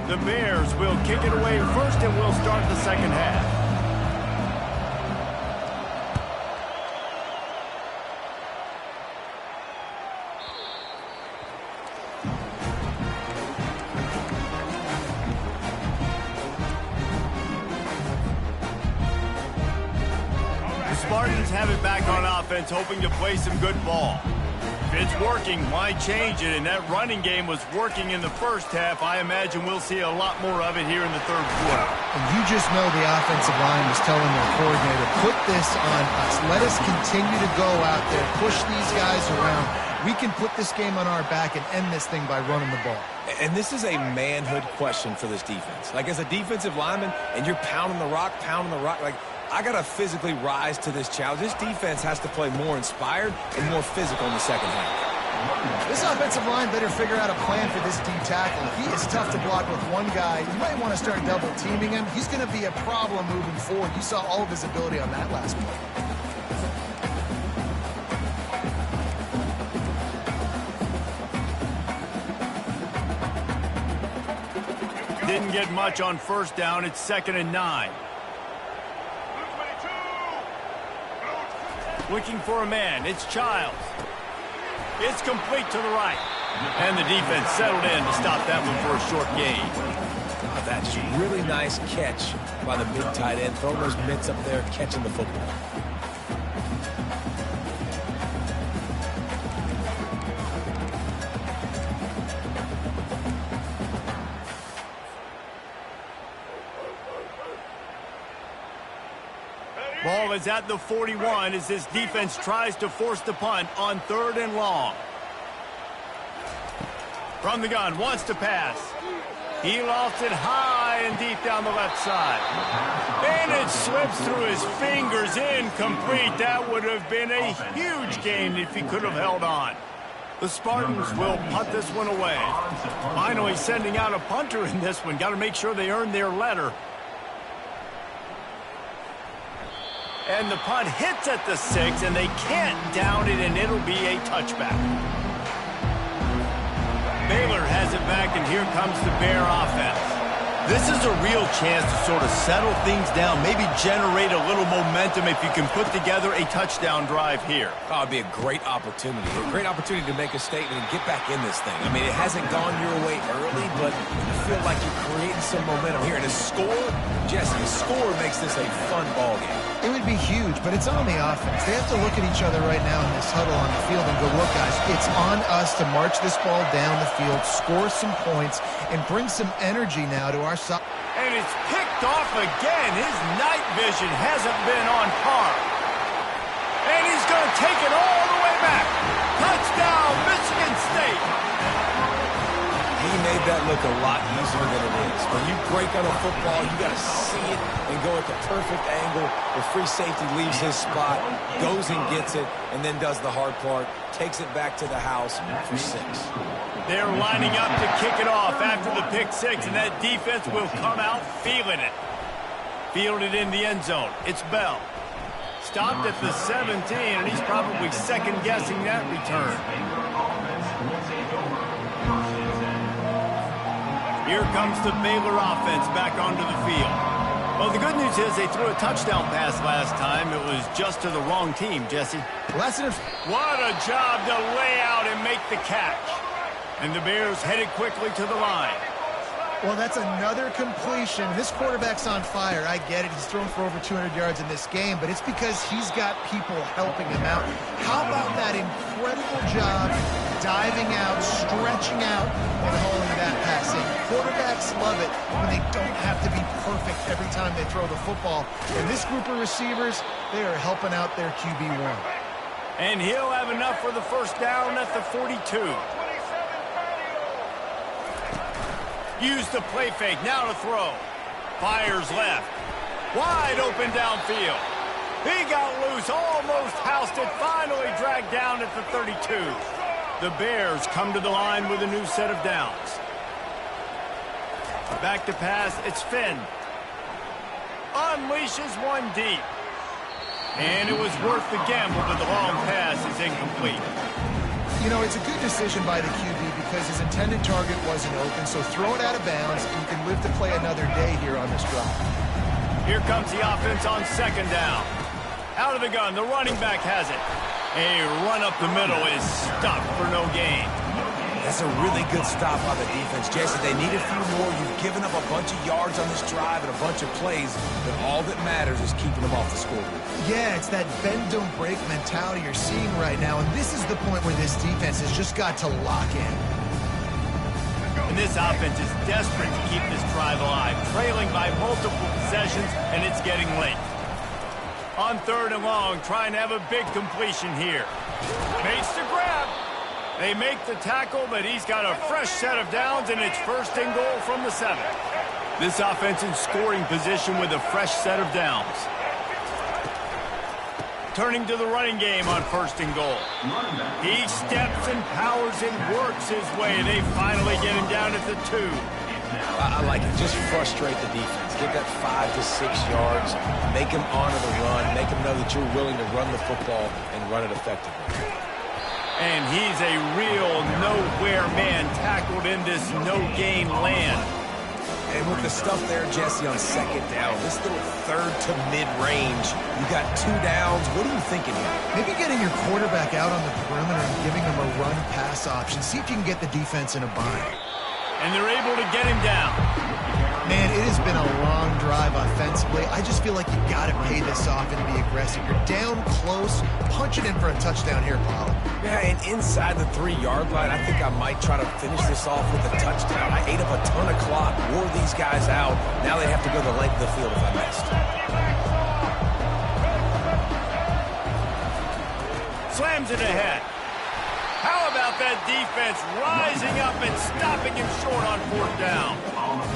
The Bears will kick it away first, and we'll start the second half. Spartans have it back on offense, hoping to play some good ball. If it's working, why change it? And that running game was working in the first half. I imagine we'll see a lot more of it here in the third quarter. And you just know the offensive line was telling their coordinator, put this on us. Let us continue to go out there, push these guys around. We can put this game on our back and end this thing by running the ball. And this is a manhood question for this defense. Like, as a defensive lineman, and you're pounding the rock, like, I got to physically rise to this challenge. This defense has to play more inspired and more physical in the second half. This offensive line better figure out a plan for this D tackle. He is tough to block with one guy. You might want to start double teaming him. He's going to be a problem moving forward. You saw all of his ability on that last play. Didn't get much on first down. It's 2nd and 9. Looking for a man. It's Childs. It's complete to the right. And the defense settled in to stop that one for a short gain. That's a really nice catch by the big tight end. Throwing those mitts up there, catching the football. Ball is at the 41 as this defense tries to force the punt on 3rd and long. From the gun, wants to pass. He lofts it high and deep down the left side. And it slips through his fingers, incomplete. That would have been a huge gain if he could have held on. The Spartans will punt this one away. Finally sending out a punter in this one. Got to make sure they earn their letter. And the punt hits at the 6, and they can't down it, and it'll be a touchback. Baylor has it back, and here comes the Bear offense. This is a real chance to sort of settle things down, maybe generate a little momentum if you can put together a touchdown drive here. Oh, it'd be a great opportunity to make a statement and get back in this thing. I mean, it hasn't gone your way early, but you feel like you're creating some momentum here. And a score, Jesse, a score makes this a fun ball game. It would be huge, but it's on the offense. They have to look at each other right now in this huddle on the field and go, look, guys, it's on us to march this ball down the field, score some points, and bring some energy now to our side. And it's picked off again. His night vision hasn't been on par. And he's going to take it all the way back. Touchdown, Michigan State. He made that look a lot easier than it is. When you break on a football, you got to see it and go at the perfect angle. The free safety leaves his spot, goes and gets it, and then does the hard part, takes it back to the house for 6. They're lining up to kick it off after the pick 6, and that defense will come out feeling it. Fielded in the end zone. It's Bell. Stopped at the 17, and he's probably second-guessing that return. Here comes the Baylor offense back onto the field. Well, the good news is they threw a touchdown pass last time. It was just to the wrong team, Jesse. What a job to lay out and make the catch. And the Bears headed quickly to the line. Well, that's another completion. This quarterback's on fire. I get it. He's thrown for over 200 yards in this game, but it's because he's got people helping him out. How about that incredible job diving out, stretching out, and hauling that pass in? Quarterbacks love it when they don't have to be perfect every time they throw the football. And this group of receivers, they are helping out their QB1. And he'll have enough for the first down at the 42. Use the play fake, now to throw. Fires left. Wide open downfield. He got loose, almost housed it, finally dragged down at the 32. The Bears come to the line with a new set of downs. Back to pass, it's Finn. Unleashes one deep. And it was worth the gamble, but the long pass is incomplete. You know, it's a good decision by the QB because his intended target wasn't open, so throw it out of bounds, and you can live to play another day here on this drive. Here comes the offense on second down. Out of the gun, the running back has it. A run up the middle is stopped for no gain. That's a really good stop on the defense, Jesse. They need a few more. You've given up a bunch of yards on this drive and a bunch of plays, but all that matters is keeping them off the scoreboard. Yeah, it's that bend, don't break mentality you're seeing right now, and this is the point where this defense has just got to lock in. And this offense is desperate to keep this drive alive, trailing by multiple possessions, and it's getting late. On 3rd and long, trying to have a big completion here. Makes the grab. They make the tackle, but he's got a fresh set of downs, and it's 1st and goal from the 7. This offense in scoring position with a fresh set of downs. Turning to the running game on 1st and goal. He steps and powers and works his way. They finally get him down at the 2. I like it. Just frustrate the defense. Get that 5 to 6 yards. Make them honor the run. Make them know that you're willing to run the football and run it effectively. And he's a real nowhere man tackled in this no-gain land. And with the stuff there, Jesse, on second down, this little 3rd to mid-range, you got 2 downs. What are you thinking here? Maybe getting your quarterback out on the perimeter and giving him a run-pass option. See if you can get the defense in a bind. And they're able to get him down. Man, it has been a long drive offensively. I just feel like you got to pay this off and be aggressive. You're down close. Punch it in for a touchdown here, Paul. Yeah, and inside the 3-yard line, I think I might try to finish this off with a touchdown. I ate up a ton of clock, wore these guys out. Now they have to go the length of the field if I missed. Slams it ahead. How about that defense rising up and stopping him short on 4th down?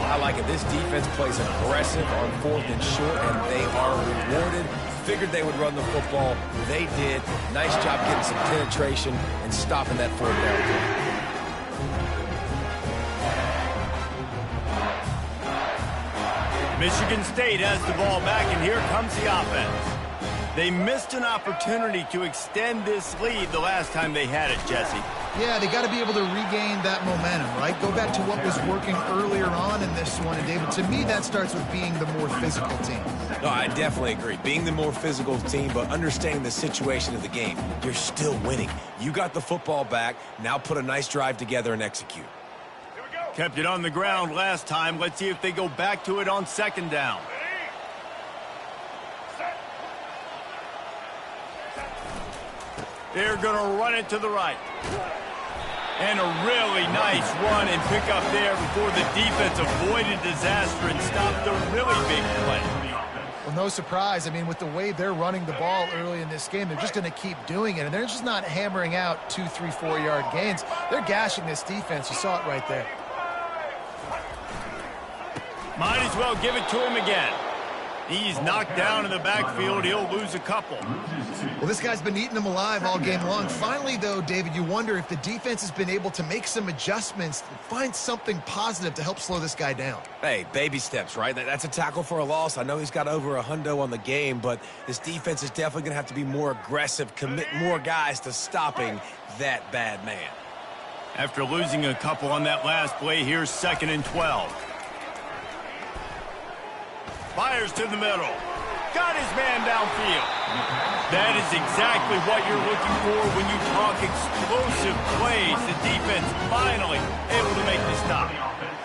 I like it. This defense plays aggressive on 4th and short, and they are rewarded. Figured they would run the football. They did. Nice job getting some penetration and stopping that 4th down play. Michigan State has the ball back, and here comes the offense. They missed an opportunity to extend this lead the last time they had it, Jesse. Yeah, they got to be able to regain that momentum, right? Go back to what was working earlier on in this one. And, David, to me, that starts with being the more physical team. No, I definitely agree. Being the more physical team, but understanding the situation of the game. You're still winning. You got the football back. Now put a nice drive together and execute. Here we go. Kept it on the ground last time. Let's see if they go back to it on 2nd down. They're going to run it to the right. And a really nice run and pick up there before the defense avoided disaster and stopped a really big play. Well, no surprise. I mean, with the way they're running the ball early in this game, they're just going to keep doing it. And they're just not hammering out 2, 3, 4-yard gains. They're gashing this defense. You saw it right there. Might as well give it to him again. He's knocked down in the backfield. He'll lose a couple. Well, this guy's been eating them alive all game long. Finally, though, David, you wonder if the defense has been able to make some adjustments, find something positive to help slow this guy down. Hey, baby steps, right? That's a tackle for a loss. I know he's got over a hundo on the game, but this defense is definitely going to have to be more aggressive, commit more guys to stopping that bad man. After losing a couple on that last play, here's 2nd and 12. Fires to the middle. Got his man downfield. That is exactly what you're looking for when you talk explosive plays. The defense finally able to make the stop.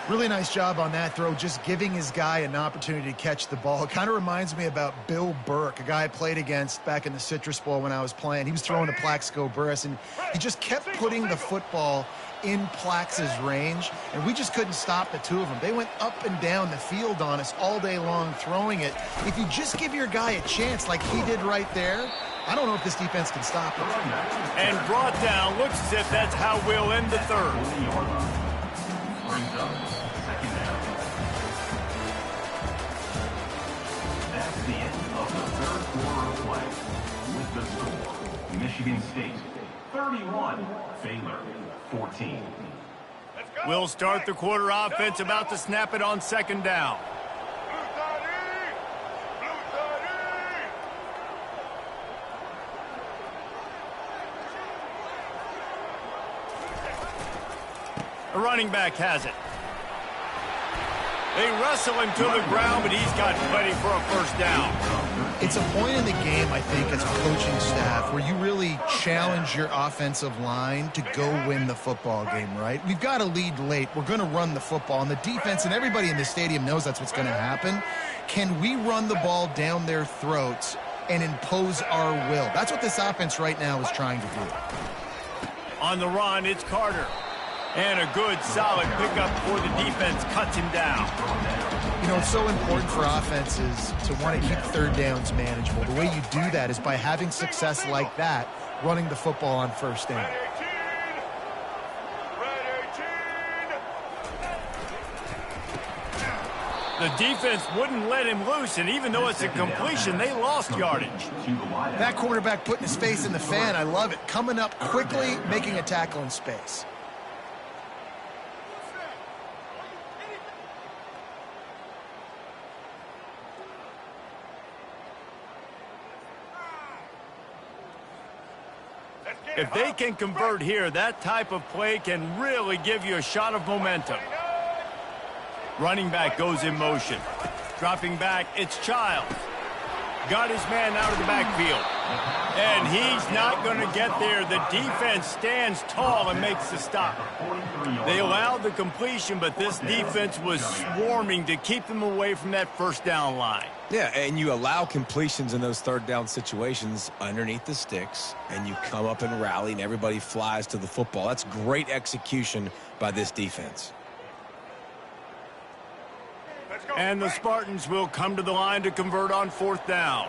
Really nice job on that throw, just giving his guy an opportunity to catch the ball. It kind of reminds me about Bill Burke, a guy I played against back in the Citrus Bowl when I was playing. He was throwing to Plaxico Burress, and he just kept putting the football in Plax's range, and we just couldn't stop the two of them. They went up and down the field on us all day long throwing it. If you just give your guy a chance like he did right there, I don't know if this defense can stop it. And brought down. Looks as if that's how we'll end the 3rd. Brings up 2nd down. That's the end of the 3rd quarter of play. With the score, Michigan State 31, Baylor 14. Let's go. We'll start the quarter offense, about to snap it on 2nd down. The running back has it. They wrestle him to the ground, but he's got plenty for a 1st down. It's a point in the game, I think, as a coaching staff where you really challenge your offensive line to go win the football game, right? We've got to lead late. We're going to run the football, and the defense and everybody in the stadium knows that's what's going to happen. Can we run the ball down their throats and impose our will? That's what this offense right now is trying to do. On the run, it's Carter. And a good, solid pickup for the defense cuts him down. You know, it's so important for offenses to want to keep 3rd downs manageable. The way you do that is by having success like that, running the football on 1st down. The defense wouldn't let him loose, and even though it's a completion, they lost yardage. That quarterback putting his face in the fan, I love it. Coming up quickly, making a tackle in space. If they can convert here, that type of play can really give you a shot of momentum. Running back goes in motion. Dropping back, it's Childs. Got his man out of the backfield. And he's not going to get there. The defense stands tall and makes the stop. They allowed the completion, but this defense was swarming to keep them away from that 1st down line. Yeah, and you allow completions in those 3rd down situations underneath the sticks, and you come up and rally, and everybody flies to the football. That's great execution by this defense. And the Spartans will come to the line to convert on 4th down.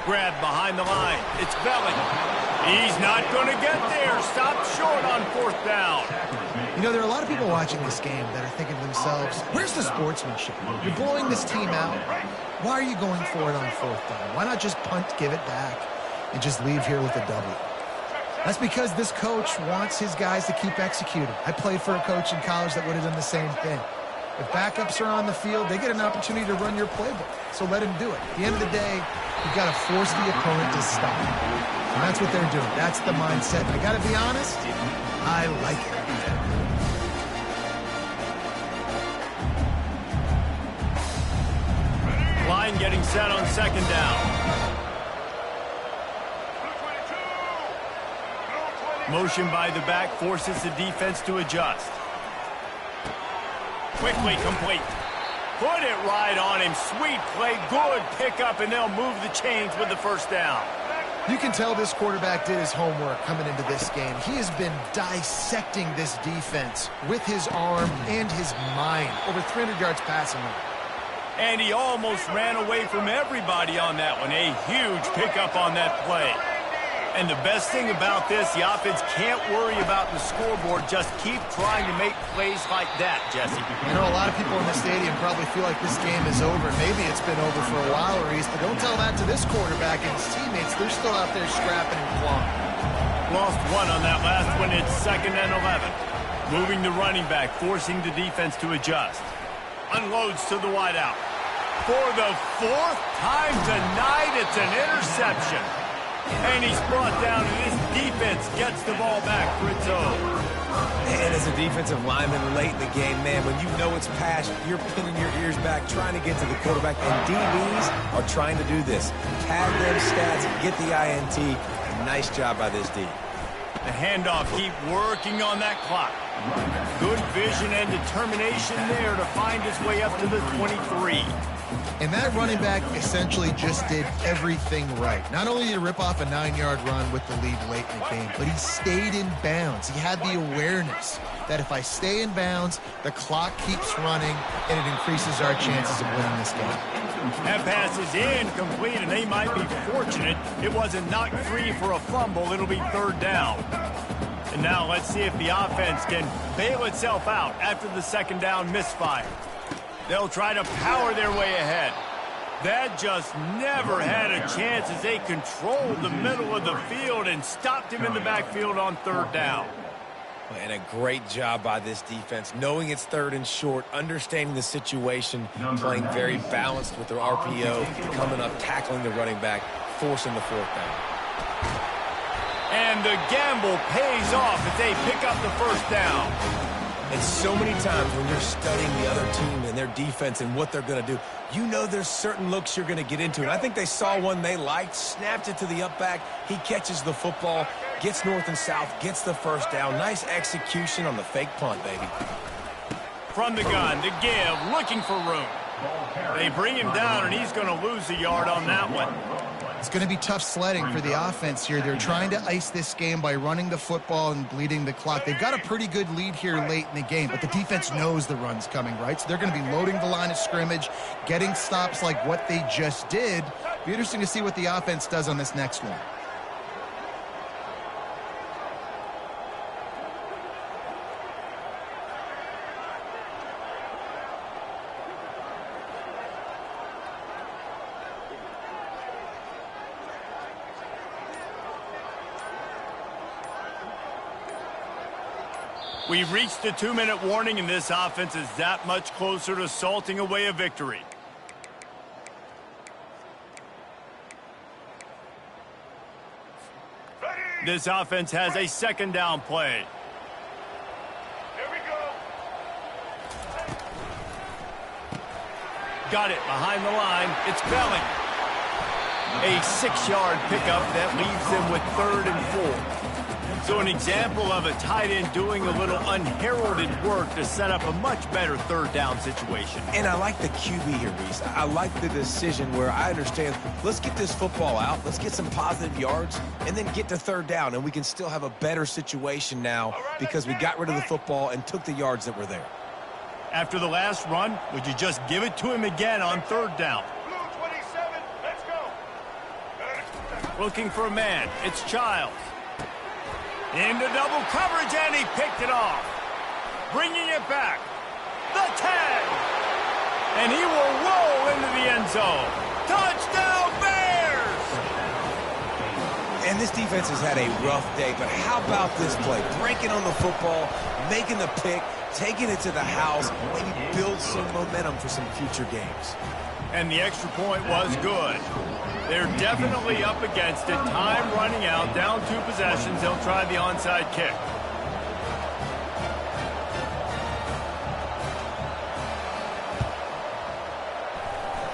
Grab behind the line. It's Belling. He's not going to get there. Stop short on 4th down. You know, there are a lot of people watching this game that are thinking to themselves, where's the sportsmanship? You're blowing this team out. Why are you going for it on 4th down? Why not just punt, give it back, and just leave here with a W? That's because this coach wants his guys to keep executing. I played for a coach in college that would have done the same thing. If backups are on the field, they get an opportunity to run your playbook, so let him do it. At the end of the day, you've got to force the opponent to stop. And that's what they're doing. That's the mindset. And I got to be honest, I like it. Line getting set on 2nd down. Motion by the back forces the defense to adjust. Quickly complete. Put it right on him. Sweet play. Good pickup, and they'll move the chains with the 1st down. You can tell this quarterback did his homework coming into this game. He has been dissecting this defense with his arm and his mind. Over 300 yards passing. And he almost ran away from everybody on that one. A huge pickup on that play. And the best thing about this, the offense can't worry about the scoreboard. Just keep trying to make plays like that, Jesse. You know, a lot of people in the stadium probably feel like this game is over. Maybe it's been over for a while, Reese, but don't tell that to this quarterback and his teammates. They're still out there scrapping and clawing. Lost one on that last one. It's 2nd and 11. Moving the running back, forcing the defense to adjust. Unloads to the wideout. For the 4th time tonight, it's an interception. And he's brought down, and his defense gets the ball back for its own. And as a defensive lineman late in the game, man, when you know it's past, you're pinning your ears back, trying to get to the quarterback. And DBs are trying to do this. Tag them stats, get the INT. Nice job by this D. The handoff, keep working on that clock. Good vision and determination there to find his way up to the 23. And that running back essentially just did everything right. Not only did he rip off a 9-yard run with the lead late in the game, but he stayed in bounds. He had the awareness that if I stay in bounds, the clock keeps running, and it increases our chances of winning this game. That pass is incomplete, and they might be fortunate it wasn't knocked free for a fumble. It'll be 3rd down. And now let's see if the offense can bail itself out after the 2nd down misfire. They'll try to power their way ahead. That just never had a chance as they controlled the middle of the field and stopped him in the backfield on 3rd down. And a great job by this defense, knowing it's 3rd and short, understanding the situation, playing very balanced with their RPO, coming up, tackling the running back, forcing the 4th down. And the gamble pays off as they pick up the 1st down. And so many times when you're studying the other team and their defense and what they're going to do, you know there's certain looks you're going to get into. And I think they saw one they liked, snapped it to the up back. He catches the football, gets north and south, gets the 1st down. Nice execution on the fake punt, baby. From the gun, the give, looking for room. They bring him down, and he's going to lose a yard on that one. It's going to be tough sledding for the offense here. They're trying to ice this game by running the football and bleeding the clock. They've got a pretty good lead here late in the game, but the defense knows the run's coming, right? So they're going to be loading the line of scrimmage, getting stops like what they just did. Be interesting to see what the offense does on this next one. We've reached the 2-minute warning, and this offense is that much closer to salting away a victory. This offense has a 2nd down play. Here we go. Got it behind the line. It's Belling. A 6-yard pickup that leaves them with 3rd and 4. So an example of a tight end doing a little unheralded work to set up a much better 3rd down situation. And I like the QB here, Reese. I like the decision where I understand, let's get this football out, let's get some positive yards, and then get to 3rd down, and we can still have a better situation now because we got rid of the football and took the yards that were there. After the last run, would you just give it to him again on 3rd down? Blue 27, let's go. Looking for a man. It's Childs. Into double coverage, and he picked it off. Bringing it back. The 10. And he will roll into the end zone. Touchdown, Bears! And this defense has had a rough day, but how about this play? Breaking on the football, making the pick, taking it to the house, maybe build some momentum for some future games. And the extra point was good. They're definitely up against it. Time running out, down 2 possessions. They'll try the onside kick.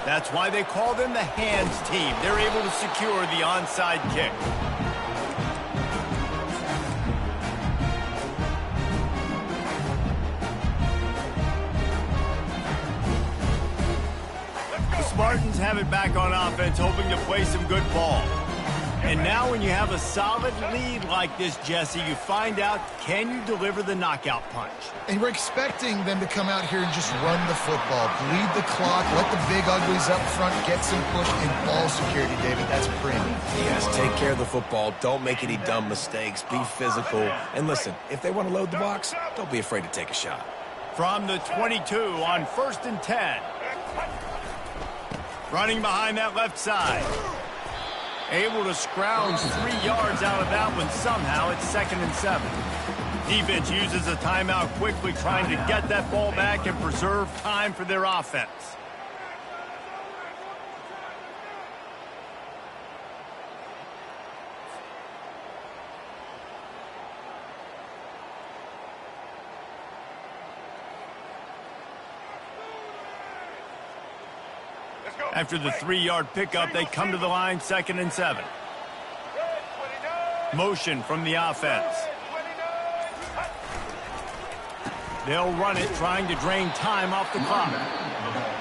That's why they call them the hands team. They're able to secure the onside kick. The Spartans have it back on offense, hoping to play some good ball. And now when you have a solid lead like this, Jesse, you find out, can you deliver the knockout punch? And we're expecting them to come out here and just run the football, bleed the clock, let the big uglies up front get some push and ball security, David. That's premium. Yes, take care of the football. Don't make any dumb mistakes. Be physical. And listen, if they want to load the box, don't be afraid to take a shot. From the 22 on 1st and 10. Running behind that left side. Able to scrounge 3 yards out of that one somehow. It's 2nd and 7. Defense uses a timeout quickly, trying to get that ball back and preserve time for their offense. After the 3-yard pickup, they come to the line, 2nd and 7. Motion from the offense. They'll run it, trying to drain time off the clock.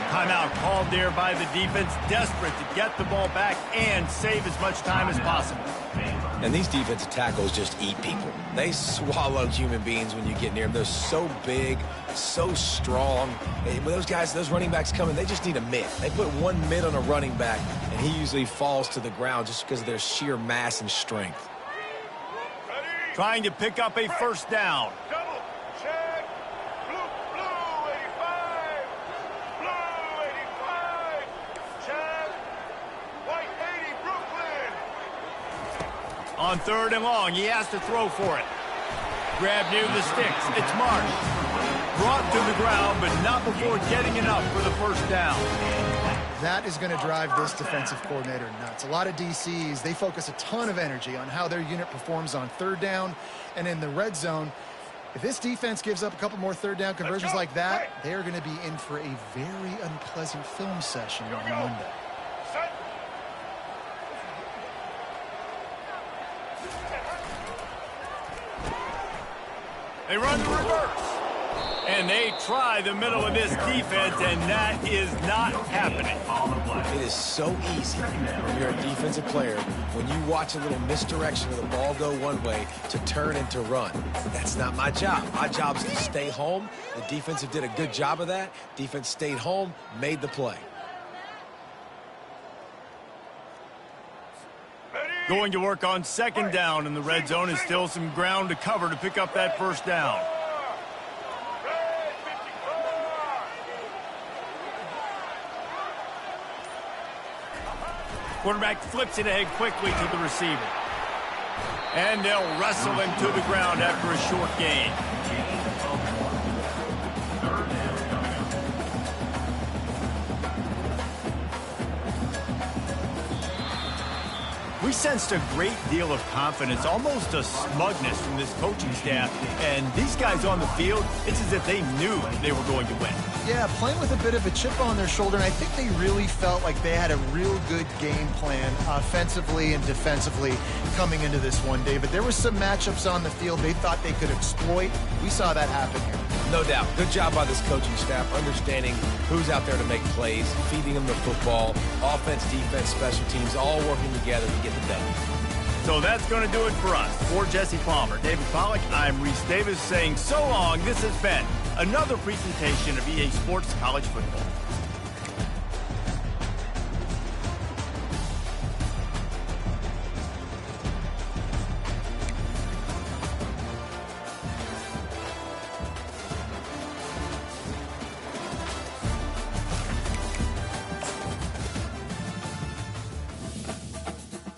Timeout called there by the defense, desperate to get the ball back and save as much time as possible. And these defensive tackles just eat people. They swallow human beings when you get near them. They're so big, so strong. When those guys, those running backs come in, they just need a mid. They put one mid on a running back, and he usually falls to the ground just because of their sheer mass and strength. Trying to pick up a first down. Double check. Blue 85. Blue 85. Check. White 80, Brooklyn. On 3rd and long, he has to throw for it. Grab near the sticks. It's Marsh. Brought to the ground, but not before getting enough for the first down. That is going to drive this defensive coordinator nuts. A lot of DCs, they focus a ton of energy on how their unit performs on 3rd down and in the red zone. If this defense gives up a couple more 3rd down conversions like that, they are going to be in for a very unpleasant film session on Monday. They run the reverse. And they try the middle of this defense, and that is not happening. It is so easy when you're a defensive player, when you watch a little misdirection of the ball go one way, to turn and to run. That's not my job. My job is to stay home. The defensive did a good job of that. Defense stayed home, made the play. Going to work on 2nd down in the red zone, and still some ground to cover to pick up that first down. Quarterback flips it ahead quickly to the receiver. And they'll wrestle him to the ground after a short gain. We sensed a great deal of confidence, almost a smugness from this coaching staff. And these guys on the field, it's as if they knew they were going to win. Yeah, playing with a bit of a chip on their shoulder, and I think they really felt like they had a real good game plan offensively and defensively coming into this one day. But there were some matchups on the field they thought they could exploit. We saw that happen here. No doubt. Good job by this coaching staff, understanding who's out there to make plays, feeding them the football, offense, defense, special teams, all working together to get the done. So that's going to do it for us. For Jesse Palmer, David Pollack, I'm Reese Davis saying so long. This has been another presentation of EA Sports College Football.